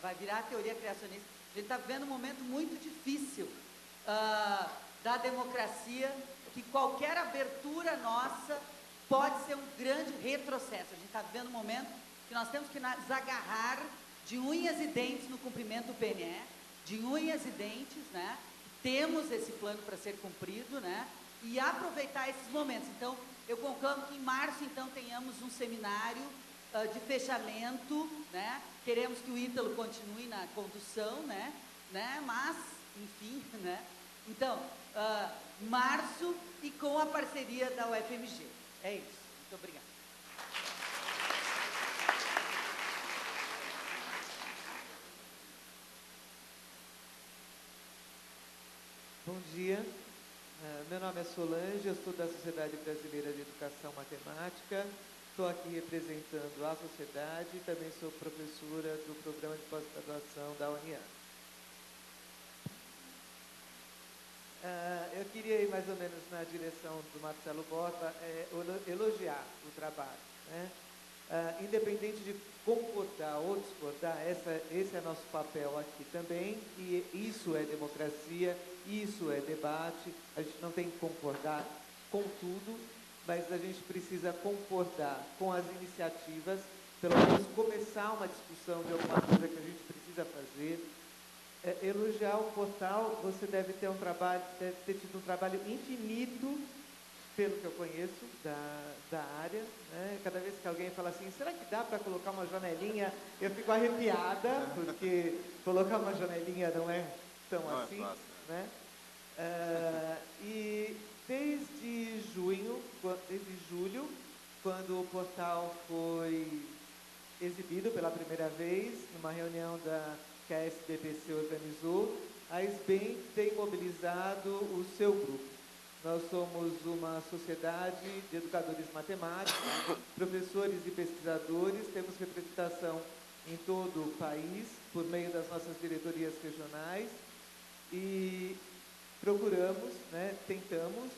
vai virar teoria criacionista. A gente está vivendo um momento muito difícil da democracia, que qualquer abertura nossa pode ser um grande retrocesso. A gente está vivendo um momento que nós temos que nos agarrar de unhas e dentes no cumprimento do PNE, de unhas e dentes, né? Temos esse plano para ser cumprido, né? E aproveitar esses momentos. Então, eu conclamo que em março, então, tenhamos um seminário de fechamento, né? Queremos que o Ítalo continue na condução, né? Mas, enfim, né? Então, março e com a parceria da UFMG. É isso. Muito obrigada. Bom dia, meu nome é Solange, eu sou da Sociedade Brasileira de Educação Matemática, estou aqui representando a sociedade e também sou professora do programa de pós-graduação da União. Eu queria ir mais ou menos na direção do Marcelo Borba, elogiar o trabalho, né? Independente de concordar ou discordar, esse é nosso papel aqui também, e isso é democracia, isso é debate. A gente não tem que concordar com tudo, mas a gente precisa concordar com as iniciativas, pelo menos começar uma discussão de alguma coisa que a gente precisa fazer. Elogiar o portal, você deve ter tido um trabalho infinito, pelo que eu conheço, da área, né? Cada vez que alguém fala assim, será que dá para colocar uma janelinha? Eu fico arrepiada, porque colocar uma janelinha não é tão assim, né? E desde julho, quando o portal foi exibido pela primeira vez, numa reunião que a SBPC organizou, a SBEM tem mobilizado o seu grupo. Nós somos uma sociedade de educadores matemáticos, professores e pesquisadores, temos representação em todo o país, por meio das nossas diretorias regionais, e procuramos, né, tentamos,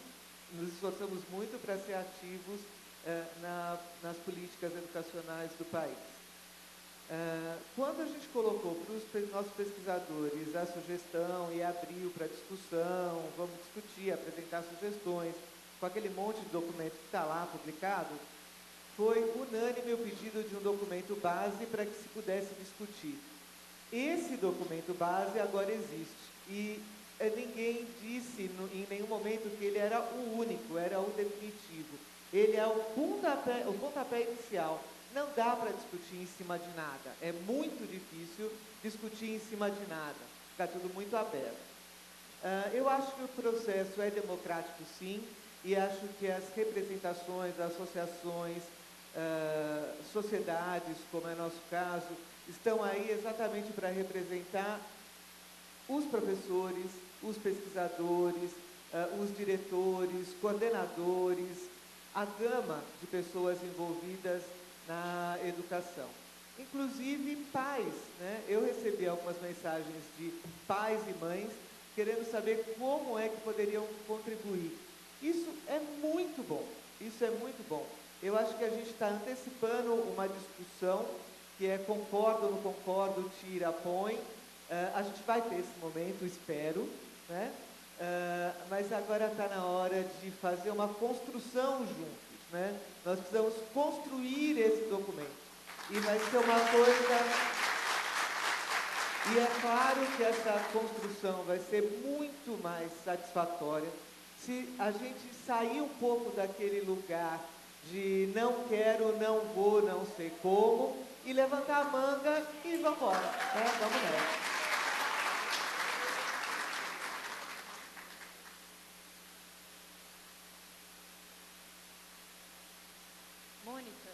nos esforçamos muito para ser ativos nas políticas educacionais do país. Quando a gente colocou para os nossos pesquisadores a sugestão e abriu para discussão, vamos discutir, apresentar sugestões, com aquele monte de documento que está lá publicado, foi unânime o pedido de um documento base para que se pudesse discutir. Esse documento base agora existe e ninguém disse em nenhum momento que ele era o único, era o definitivo. Ele é o pontapé inicial. Não dá para discutir em cima de nada. É muito difícil discutir em cima de nada. Fica tudo muito aberto. Eu acho que o processo é democrático, sim, e acho que as representações, associações, sociedades, como é nosso caso, estão aí exatamente para representar os professores, os pesquisadores, os diretores, coordenadores, a gama de pessoas envolvidas na educação. Inclusive pais, né? Eu recebi algumas mensagens de pais e mães querendo saber como é que poderiam contribuir. Isso é muito bom, isso é muito bom. Eu acho que a gente está antecipando uma discussão que é concordo, não concordo, tira, põe. A gente vai ter esse momento, espero, né? Mas agora está na hora de fazer uma construção juntos, né? Nós precisamos construir esse documento. E vai ser uma coisa... E é claro que essa construção vai ser muito mais satisfatória se a gente sair um pouco daquele lugar de não quero, não vou, não sei como, e levantar a manga e vamos embora, né? Vamos nessa. Mônica.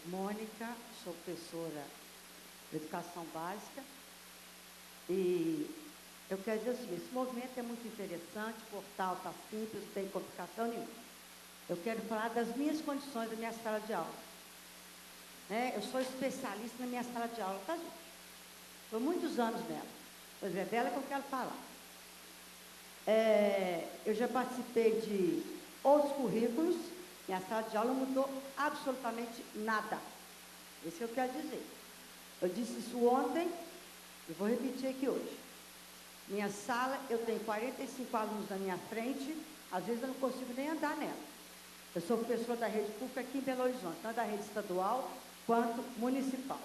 Mônica, sou professora de educação básica e eu quero dizer o seguinte, esse movimento é muito interessante, o portal está simples, não tem complicação nenhuma. Eu quero falar das minhas condições da minha sala de aula. Eu sou especialista na minha sala de aula, tá, gente? Estou muitos anos nela. Pois é dela que eu quero falar. Eu já participei de outros currículos, minha sala de aula não mudou absolutamente nada. Isso que eu quero dizer. Eu disse isso ontem, eu vou repetir aqui hoje. Minha sala, eu tenho 45 alunos na minha frente, às vezes eu não consigo nem andar nela. Eu sou professora da rede pública aqui em Belo Horizonte, tanto da rede estadual quanto municipal.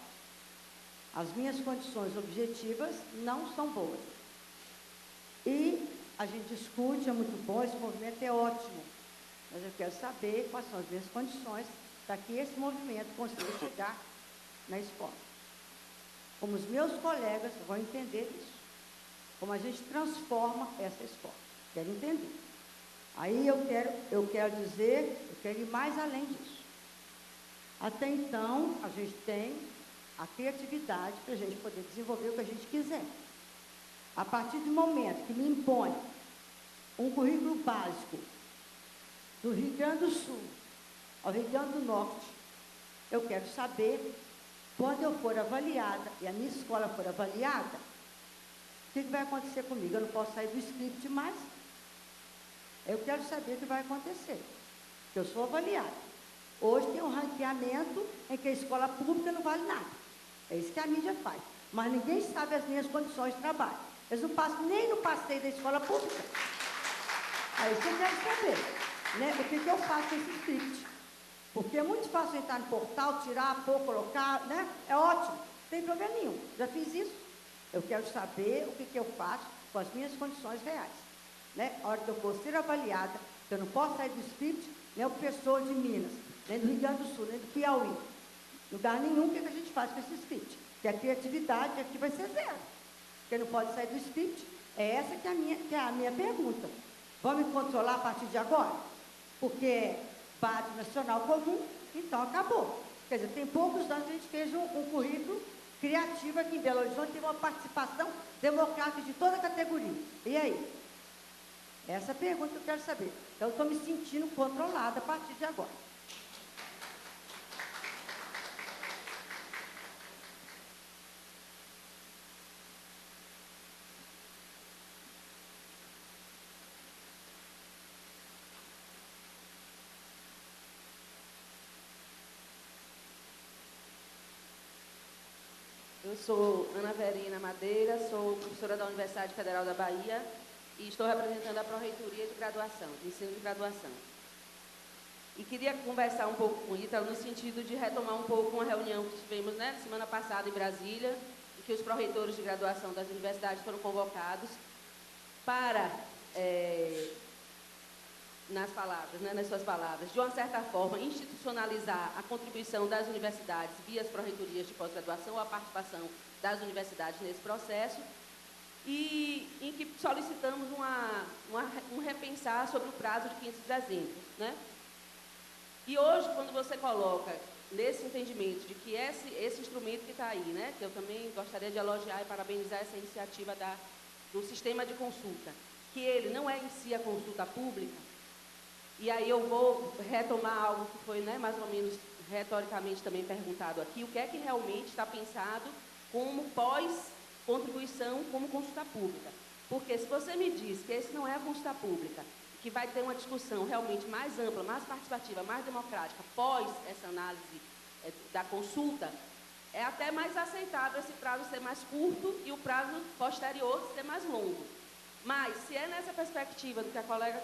As minhas condições objetivas não são boas. E a gente discute, é muito bom, esse movimento é ótimo. Mas eu quero saber quais são as minhas condições para que esse movimento consiga chegar na escola. Como os meus colegas vão entender isso. Como a gente transforma essa escola. Quero entender. Aí eu quero dizer, eu quero ir mais além disso. Até então, a gente tem a criatividade para a gente poder desenvolver o que a gente quiser. A partir do momento que me impõe um currículo básico do Rio Grande do Sul ao Rio Grande do Norte, eu quero saber, quando eu for avaliada, e a minha escola for avaliada, o que vai acontecer comigo? Eu não posso sair do script mais. Eu quero saber o que vai acontecer, porque eu sou avaliada. Hoje tem um ranqueamento em que a escola pública não vale nada. É isso que a mídia faz. Mas ninguém sabe as minhas condições de trabalho. Eles não passam nem no passeio da escola pública. É isso que eu quero saber. Né? O que eu faço com esse script? Porque é muito fácil entrar no portal, tirar, pôr, colocar, né? É ótimo, não tem problema nenhum. Já fiz isso. Eu quero saber o que eu faço com as minhas condições reais. Né? A hora que eu for ser avaliada, que eu não posso sair do script, nem o professor de Minas, nem do Rio Grande do Sul, nem do Piauí. Lugar nenhum, o que a gente faz com esse script? Que a criatividade aqui vai ser zero. Porque não pode sair do script. É essa que é a minha pergunta. Vão me controlar a partir de agora? Porque é base nacional comum, então acabou. Quer dizer, tem poucos anos que a gente fez um currículo criativo aqui em Belo Horizonte, teve uma participação democrática de toda a categoria. E aí? Essa é a pergunta que eu quero saber. Então, eu estou me sentindo controlada a partir de agora. Eu sou Ana Verina Madeira, sou professora da Universidade Federal da Bahia e estou representando a Pró-Reitoria de Graduação, de Ensino de Graduação. E queria conversar um pouco com o Ítalo no sentido de retomar um pouco uma reunião que tivemos, né, semana passada em Brasília, em que os pró-reitores de graduação das universidades foram convocados para, nas suas palavras, de uma certa forma, institucionalizar a contribuição das universidades via as pró-reitorias de pós-graduação ou a participação das universidades nesse processo, e em que solicitamos um repensar sobre o prazo de 15 de dezembro. Né? E hoje, quando você coloca nesse entendimento de que esse instrumento que está aí, né, que eu também gostaria de elogiar e parabenizar essa iniciativa do sistema de consulta, que ele não é em si a consulta pública, e aí eu vou retomar algo que foi, né, mais ou menos retoricamente também perguntado aqui, o que é que realmente está pensado como pós-contribuição como consulta pública. Porque se você me diz que esse não é a consulta pública, que vai ter uma discussão realmente mais ampla, mais participativa, mais democrática, pós essa análise da consulta, é até mais aceitável esse prazo ser mais curto e o prazo posterior ser mais longo. Mas, se é nessa perspectiva do que a colega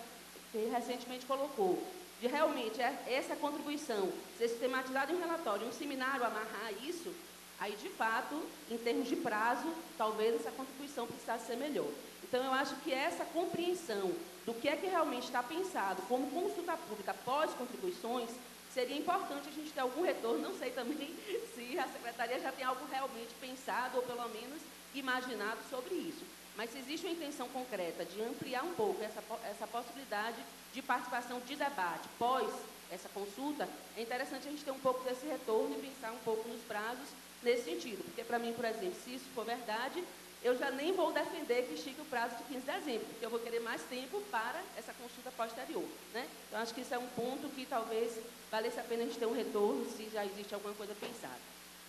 que recentemente colocou, de realmente essa contribuição ser sistematizada em um relatório, em um seminário, amarrar isso, aí, de fato, em termos de prazo, talvez essa contribuição precisasse ser melhor. Então, eu acho que essa compreensão do que é que realmente está pensado como consulta pública pós-contribuições, seria importante a gente ter algum retorno, não sei também se a Secretaria já tem algo realmente pensado ou pelo menos imaginado sobre isso. Mas se existe uma intenção concreta de ampliar um pouco essa possibilidade de participação de debate pós essa consulta, é interessante a gente ter um pouco desse retorno e pensar um pouco nos prazos nesse sentido. Porque, para mim, por exemplo, se isso for verdade, eu já nem vou defender que estique o prazo de 15 de dezembro, porque eu vou querer mais tempo para essa consulta posterior, né? Então, acho que isso é um ponto que talvez valesse a pena a gente ter um retorno, se já existe alguma coisa pensada.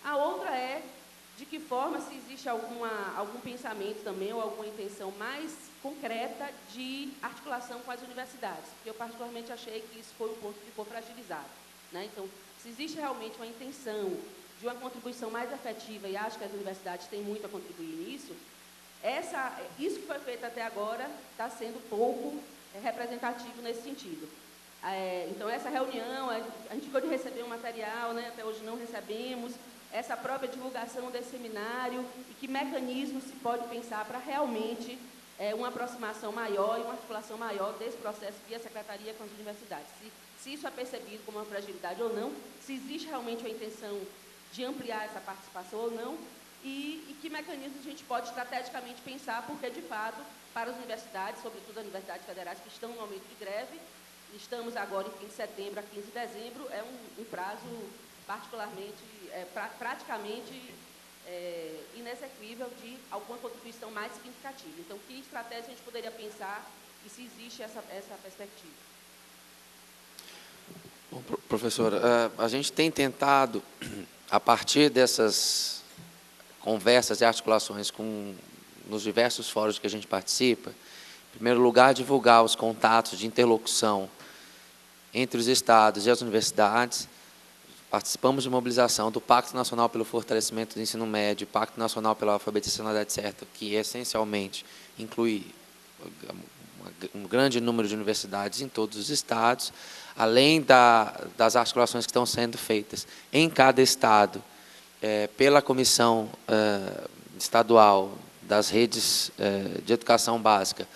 A outra é de que forma, se existe algum pensamento também, ou alguma intenção mais concreta de articulação com as universidades, porque eu particularmente achei que isso foi um ponto que ficou fragilizado, né? Então, se existe realmente uma intenção de uma contribuição mais efetiva, e acho que as universidades têm muito a contribuir nisso, isso que foi feito até agora está sendo pouco representativo nesse sentido. Então, essa reunião, a gente ficou de receber um material, né, até hoje não recebemos, essa própria divulgação desse seminário, e que mecanismos se pode pensar para realmente uma aproximação maior e uma articulação maior desse processo via secretaria com as universidades. Se isso é percebido como uma fragilidade ou não, se existe realmente uma intenção de ampliar essa participação ou não, e que mecanismos a gente pode estrategicamente pensar, porque, de fato, para as universidades, sobretudo as universidades federais que estão no momento de greve, estamos agora em fim de setembro a 15 de dezembro, é um prazo particularmente, praticamente inexequível de alguma contribuição mais significativa. Então, que estratégia a gente poderia pensar e se existe essa perspectiva? Bom, professora, a gente tem tentado, a partir dessas conversas e articulações nos diversos fóruns que a gente participa, em primeiro lugar, divulgar os contatos de interlocução entre os estados e as universidades. Participamos de mobilização do Pacto Nacional pelo Fortalecimento do Ensino Médio, Pacto Nacional pela Alfabetização na Idade Certa, que essencialmente inclui um grande número de universidades em todos os estados, além das articulações que estão sendo feitas em cada estado, pela Comissão Estadual das Redes de Educação Básica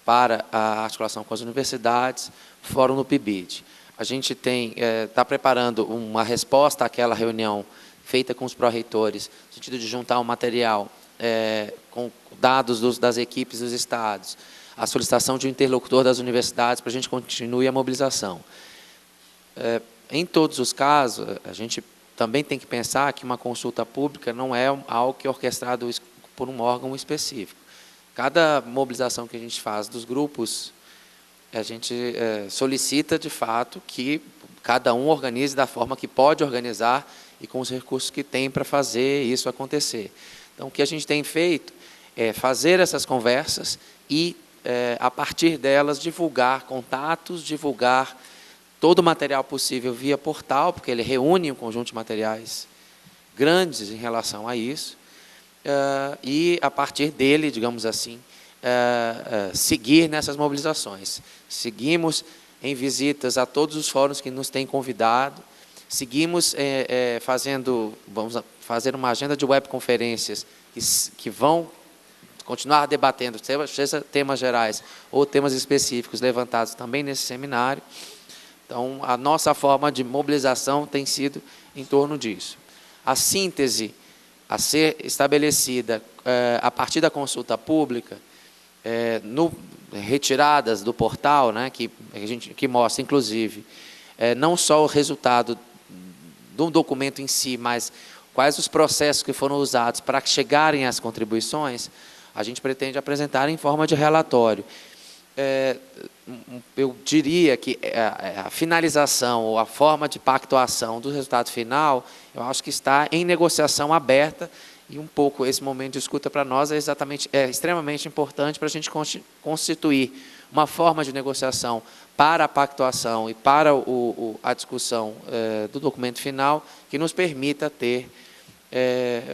para a articulação com as universidades, fórum no PIBID. A gente está preparando uma resposta àquela reunião feita com os pró-reitores, no sentido de juntar um material com dados das equipes dos estados, a solicitação de um interlocutor das universidades para a gente continuar a mobilização. Em todos os casos, a gente também tem que pensar que uma consulta pública não é algo que é orquestrado por um órgão específico. Cada mobilização que a gente faz dos grupos, a gente solicita, de fato, que cada um organize da forma que pode organizar e com os recursos que tem para fazer isso acontecer. Então, o que a gente tem feito é fazer essas conversas e, a partir delas, divulgar contatos, divulgar todo o material possível via portal, porque ele reúne um conjunto de materiais grandes em relação a isso, e, a partir dele, digamos assim, seguir nessas mobilizações. Seguimos em visitas a todos os fóruns que nos têm convidado, seguimos vamos fazer uma agenda de webconferências que vão continuar debatendo, seja temas gerais ou temas específicos levantados também nesse seminário. Então, a nossa forma de mobilização tem sido em torno disso. A síntese a ser estabelecida a partir da consulta pública, retiradas do portal, né, que mostra, inclusive, não só o resultado do documento em si, mas quais os processos que foram usados para chegarem às contribuições, a gente pretende apresentar em forma de relatório. Eu diria que a finalização ou a forma de pactuação do resultado final, eu acho que está em negociação aberta, e um pouco esse momento de escuta para nós é extremamente importante para a gente constituir uma forma de negociação para a pactuação e para a discussão do documento final, que nos permita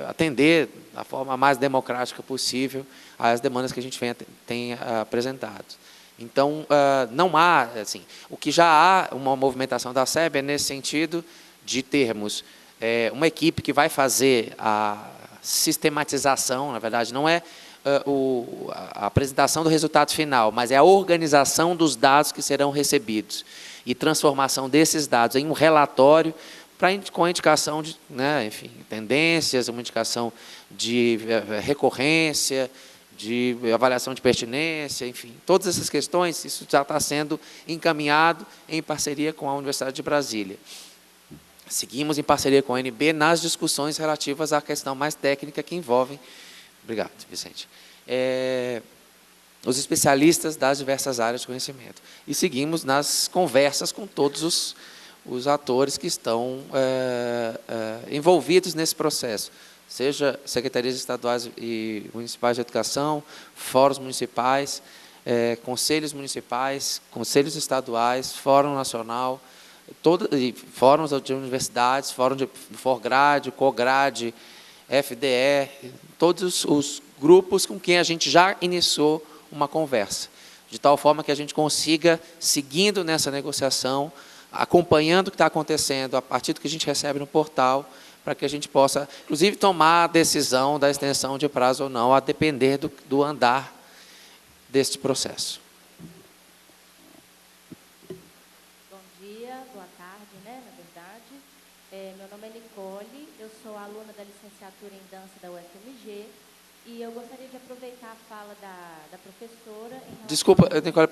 atender da forma mais democrática possível às demandas que a gente tem apresentado. Então, não há, assim, o que já há uma movimentação da SEB é nesse sentido de termos uma equipe que vai fazer a sistematização, na verdade, não é a apresentação do resultado final, mas é a organização dos dados que serão recebidos e transformação desses dados em um relatório com a indicação de, enfim, tendências, uma indicação de recorrência, de avaliação de pertinência, enfim, todas essas questões, isso já está sendo encaminhado em parceria com a Universidade de Brasília. Seguimos em parceria com a UNB nas discussões relativas à questão mais técnica que envolvem Obrigado, Vicente. Os especialistas das diversas áreas de conhecimento. E seguimos nas conversas com todos os atores que estão envolvidos nesse processo, seja secretarias estaduais e municipais de educação, fóruns municipais, conselhos municipais, conselhos estaduais, Fórum Nacional, fóruns de universidades, fórum de Forgrade, Cograde, FDE, todos os grupos com quem a gente já iniciou uma conversa, de tal forma que a gente consiga, seguindo nessa negociação, acompanhando o que está acontecendo a partir do que a gente recebe no portal, para que a gente possa, inclusive, tomar a decisão da extensão de prazo ou não, a depender do andar deste processo. Bom dia, boa tarde, né, na verdade. Meu nome é Nicole, eu sou aluna da licenciatura em dança da UFMG, e eu gostaria de aproveitar a fala da professora... Desculpa, Nicole,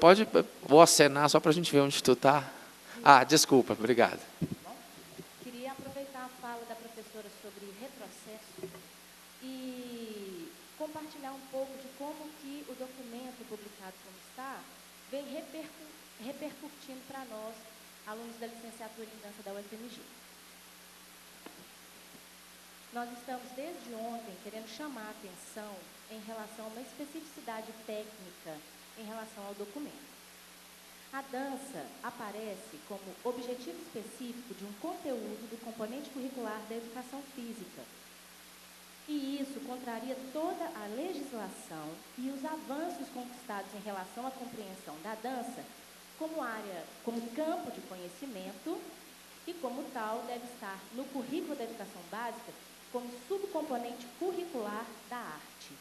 vou acenar só para a gente ver onde tu está. Desculpa, obrigado. Queria aproveitar a fala da professora sobre retrocesso e compartilhar um pouco de como que o documento publicado como está vem repercutindo para nós, alunos da licenciatura em dança da UFMG. Nós estamos, desde ontem, querendo chamar a atenção em relação a uma especificidade técnica em relação ao documento. A dança aparece como objetivo específico de um conteúdo do componente curricular da educação física. E isso contraria toda a legislação e os avanços conquistados em relação à compreensão da dança como área, como campo de conhecimento e, como tal, deve estar no currículo da educação básica como subcomponente curricular da arte.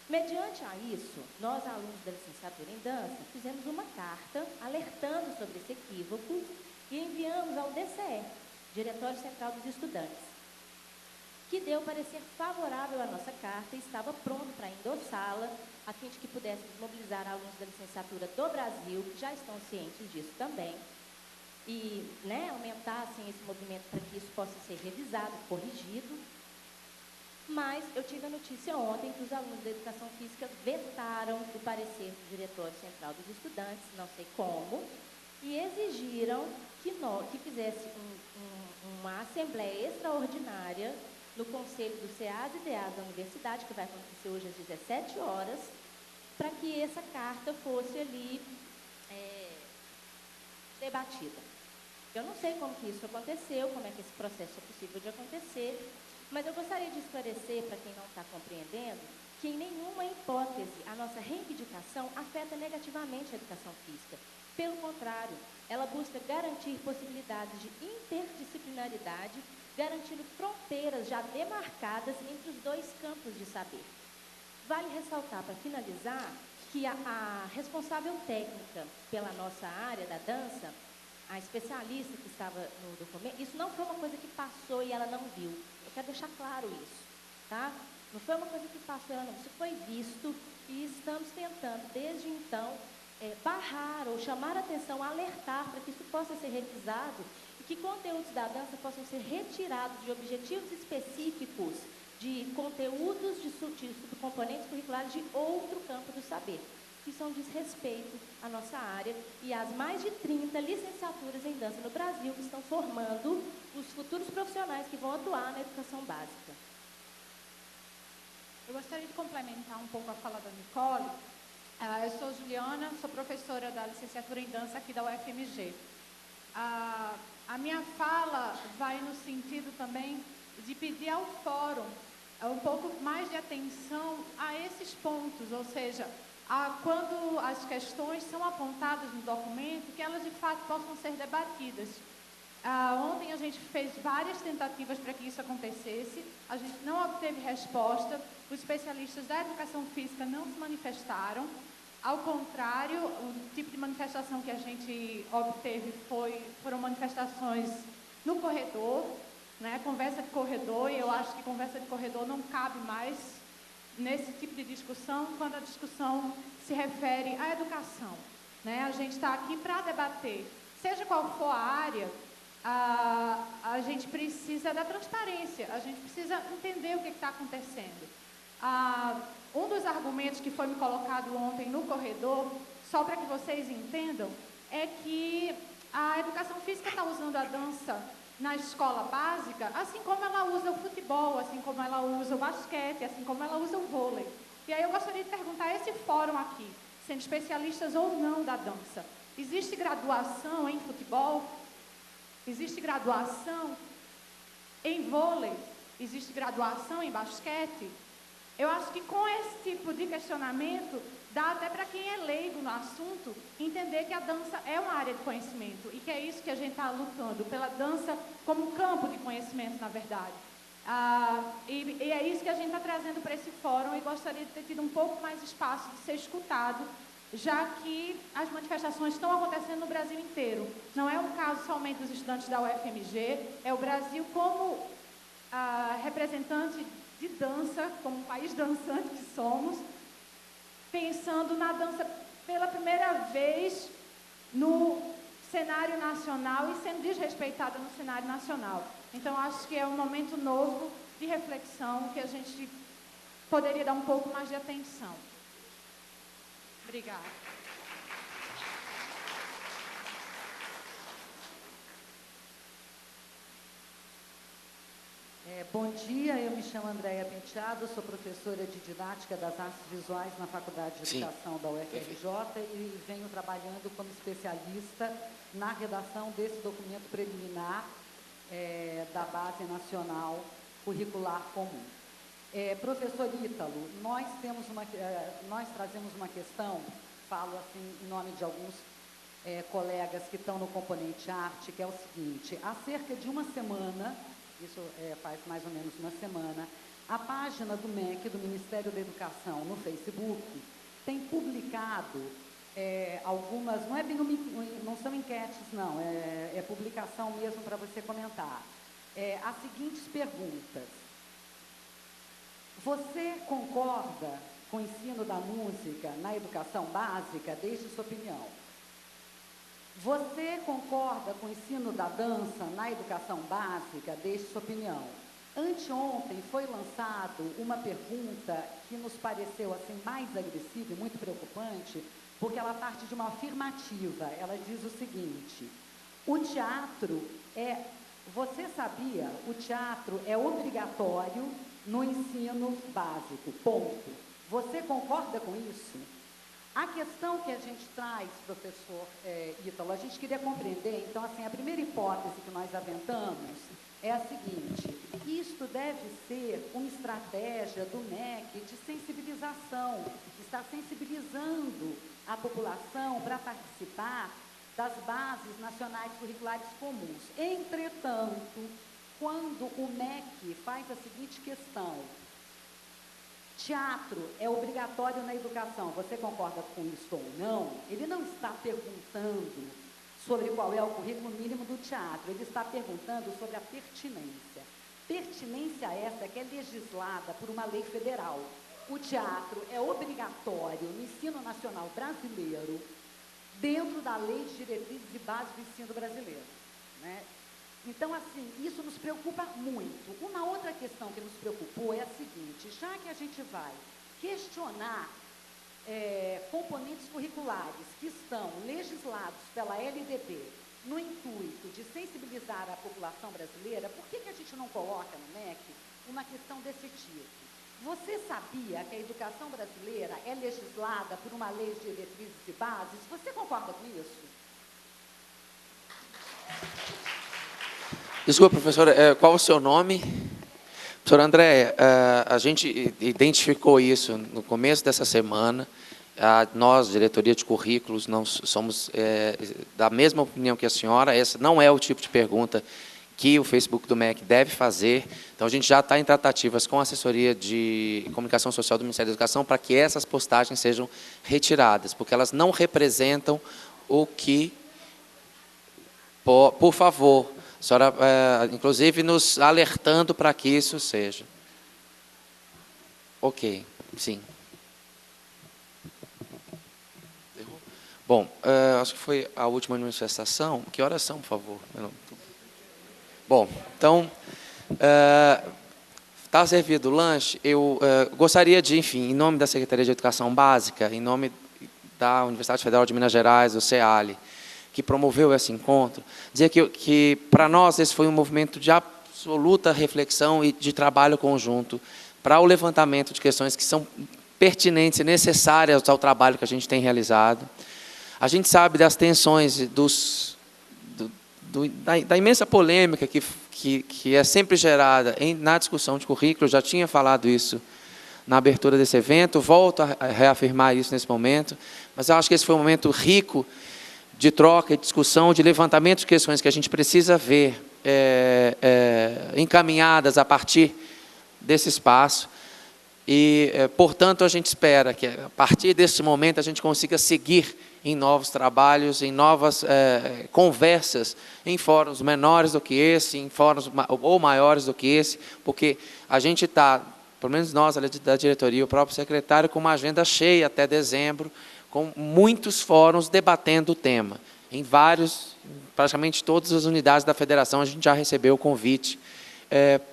Mediante a isso, nós, alunos da licenciatura em dança, fizemos uma carta alertando sobre esse equívoco e enviamos ao DCE, Diretório Central dos Estudantes, que deu parecer favorável à nossa carta e estava pronto para endossá-la, a fim de que pudéssemos mobilizar alunos da licenciatura do Brasil, que já estão cientes disso também, e aumentar assim, esse movimento para que isso possa ser revisado, corrigido. Mas eu tive a notícia ontem que os alunos da educação física vetaram o parecer do Diretório Central dos Estudantes, não sei como, e exigiram que fizesse uma assembleia extraordinária no Conselho do CEAS e DEAS da Universidade, que vai acontecer hoje às 17 horas, para que essa carta fosse ali debatida. Eu não sei como que isso aconteceu, como é que esse processo é possível de acontecer, mas eu gostaria de esclarecer para quem não está compreendendo que em nenhuma hipótese a nossa reivindicação afeta negativamente a educação física. Pelo contrário, ela busca garantir possibilidades de interdisciplinaridade, garantindo fronteiras já demarcadas entre os dois campos de saber. Vale ressaltar, para finalizar, que a responsável técnica pela nossa área da dança, a especialista que estava no documento, isso não foi uma coisa que passou e ela não viu. Eu quero deixar claro isso, tá? Não foi uma coisa que passou e ela não viu. Isso foi visto e estamos tentando, desde então, barrar ou chamar a atenção, alertar para que isso possa ser revisado e que conteúdos da dança possam ser retirados de objetivos específicos, de conteúdos de subcomponentes curriculares de outro campo do saber. Isso é um desrespeito à nossa área e às mais de 30 licenciaturas em dança no Brasil que estão formando os futuros profissionais que vão atuar na educação básica. Eu gostaria de complementar um pouco a fala da Nicole. Eu sou Juliana, sou professora da licenciatura em dança aqui da UFMG. A minha fala vai no sentido também de pedir ao fórum um pouco mais de atenção a esses pontos, ou seja, quando as questões são apontadas no documento, que elas de fato possam ser debatidas. Ontem a gente fez várias tentativas para que isso acontecesse, a gente não obteve resposta, os especialistas da educação física não se manifestaram, ao contrário, o tipo de manifestação que a gente obteve foram manifestações no corredor, conversa de corredor, e eu acho que conversa de corredor não cabe mais nesse tipo de discussão, quando a discussão se refere à educação. A gente está aqui para debater, seja qual for a área, a gente precisa da transparência, a gente precisa entender o que está acontecendo. Um dos argumentos que foi me colocado ontem no corredor, só para que vocês entendam, é que a educação física está usando a dança na escola básica, assim como ela usa o futebol, assim como ela usa o basquete, assim como ela usa o vôlei. E aí eu gostaria de perguntar a esse fórum aqui, sendo especialistas ou não da dança, existe graduação em futebol? Existe graduação em vôlei? Existe graduação em basquete? Eu acho que com esse tipo de questionamento, dá até para quem é leigo no assunto entender que a dança é uma área de conhecimento e que é isso que a gente está lutando, pela dança como campo de conhecimento, na verdade. E é isso que a gente está trazendo para esse fórum e gostaria de ter tido um pouco mais de espaço de ser escutado, já que as manifestações estão acontecendo no Brasil inteiro. Não é um caso somente dos estudantes da UFMG, é o Brasil como representante de dança, como um país dançante que somos, pensando na dança pela primeira vez no cenário nacional e sendo desrespeitada no cenário nacional. Então, acho que é um momento novo de reflexão que a gente poderia dar um pouco mais de atenção. Obrigada. Bom dia, eu me chamo Andréia Penteado, sou professora de Didática das Artes Visuais na Faculdade de Educação da UFRJ e venho trabalhando como especialista na redação desse documento preliminar da Base Nacional Curricular Comum. Professor Ítalo, nós trazemos uma questão, falo assim em nome de alguns colegas que estão no componente arte, que é o seguinte: há cerca de uma semana, isso faz mais ou menos uma semana, a página do MEC, do Ministério da Educação, no Facebook, tem publicado algumas, não é bem não são enquetes, não, é publicação mesmo para você comentar. As seguintes perguntas. Você concorda com o ensino da música na educação básica? Deixe sua opinião. Você concorda com o ensino da dança na educação básica? Deixe sua opinião. Anteontem foi lançado uma pergunta que nos pareceu assim mais agressiva e muito preocupante, porque ela parte de uma afirmativa. Ela diz o seguinte: o teatro você sabia? O teatro é obrigatório no ensino básico, ponto. Você concorda com isso? A questão que a gente traz, professor Ítalo, a gente queria compreender, então, assim, a primeira hipótese que nós aventamos é a seguinte: isto deve ser uma estratégia do MEC de sensibilização, está sensibilizando a população para participar das bases nacionais curriculares comuns. Entretanto, quando o MEC faz a seguinte questão: teatro é obrigatório na educação, você concorda com isso ou não? Ele não está perguntando sobre qual é o currículo mínimo do teatro, ele está perguntando sobre a pertinência. Pertinência essa que é legislada por uma lei federal. O teatro é obrigatório no ensino nacional brasileiro, dentro da Lei de Diretrizes e Bases do Ensino Brasileiro, né? Então, assim, isso nos preocupa muito. Uma outra questão que nos preocupou é a seguinte: já que a gente vai questionar componentes curriculares que estão legislados pela LDB no intuito de sensibilizar a população brasileira, por que a gente não coloca no MEC uma questão desse tipo? Você sabia que a educação brasileira é legislada por uma lei de diretrizes e bases? Você concorda com isso? Desculpa, professora, qual o seu nome? Professora Andréia, a gente identificou isso no começo dessa semana. Nós, diretoria de currículos, não somos da mesma opinião que a senhora. Essa não é o tipo de pergunta que o Facebook do MEC deve fazer. Então, a gente já está em tratativas com a assessoria de comunicação social do Ministério da Educação para que essas postagens sejam retiradas, porque elas não representam o que... Por favor, a senhora, inclusive, nos alertando para que isso seja. Ok, sim. Bom, acho que foi a última manifestação. Que horas são, por favor? Bom, então, está servido o lanche, eu gostaria de, enfim, em nome da Secretaria de Educação Básica, em nome da Universidade Federal de Minas Gerais, do CEALI, que promoveu esse encontro, dizer que para nós esse foi um movimento de absoluta reflexão e de trabalho conjunto para o levantamento de questões que são pertinentes e necessárias ao trabalho que a gente tem realizado. A gente sabe das tensões, da imensa polêmica que é sempre gerada na discussão de currículo. Eu já tinha falado isso na abertura desse evento, volto a reafirmar isso nesse momento, mas eu acho que esse foi um momento rico de troca, de discussão, de levantamento de questões que a gente precisa ver encaminhadas a partir desse espaço. E, portanto, a gente espera que, a partir desse momento, a gente consiga seguir em novos trabalhos, em novas conversas, em fóruns menores do que esse, em fóruns ou maiores do que esse, porque a gente está, pelo menos nós, da diretoria, o próprio secretário, com uma agenda cheia até dezembro, com muitos fóruns debatendo o tema. Em praticamente todas as unidades da federação, a gente já recebeu o convite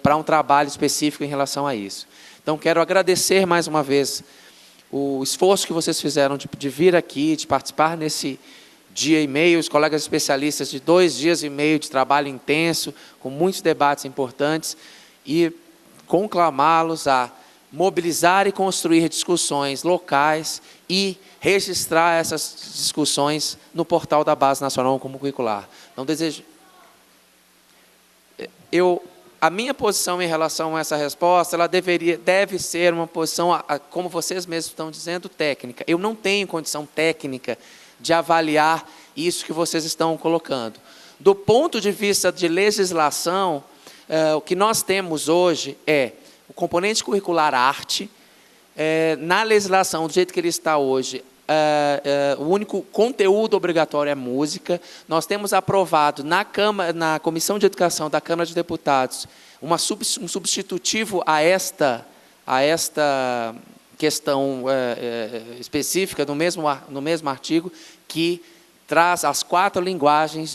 para um trabalho específico em relação a isso. Então, quero agradecer mais uma vez o esforço que vocês fizeram de vir aqui, de participar nesse dia e meio, os colegas especialistas de 2 dias e meio de trabalho intenso, com muitos debates importantes, e conclamá-los a mobilizar e construir discussões locais e registrar essas discussões no portal da Base Nacional Comum Curricular. Não desejo... A minha posição em relação a essa resposta, ela deve ser uma posição, como vocês mesmos estão dizendo, técnica. Eu não tenho condição técnica de avaliar isso que vocês estão colocando. Do ponto de vista de legislação, o que nós temos hoje é o componente curricular arte. Na legislação, do jeito que ele está hoje, o único conteúdo obrigatório é música. Nós temos aprovado na Comissão de Educação da Câmara de Deputados um substitutivo a esta questão específica no mesmo artigo, que traz as 4 linguagens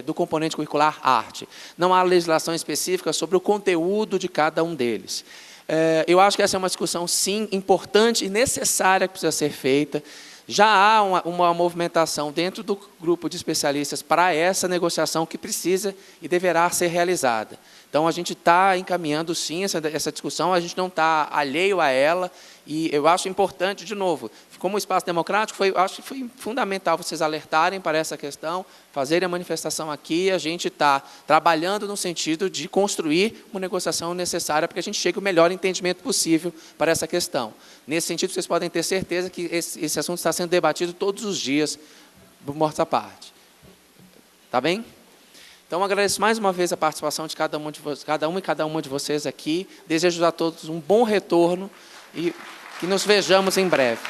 do componente curricular arte. Não há legislação específica sobre o conteúdo de cada um deles. Eu acho que essa é uma discussão, sim, importante e necessária que precisa ser feita. Já há uma movimentação dentro do grupo de especialistas para essa negociação que precisa e deverá ser realizada. Então, a gente está encaminhando, sim, essa discussão, a gente não está alheio a ela, e eu acho importante, de novo, como espaço democrático, acho que foi fundamental vocês alertarem para essa questão, fazerem a manifestação aqui, a gente está trabalhando no sentido de construir uma negociação necessária para que a gente chegue ao melhor entendimento possível para essa questão. Nesse sentido, vocês podem ter certeza que esse assunto está sendo debatido todos os dias, mortos à parte. Tá bem? Então, agradeço mais uma vez a participação de cada uma de vocês aqui. Desejo a todos um bom retorno e que nos vejamos em breve.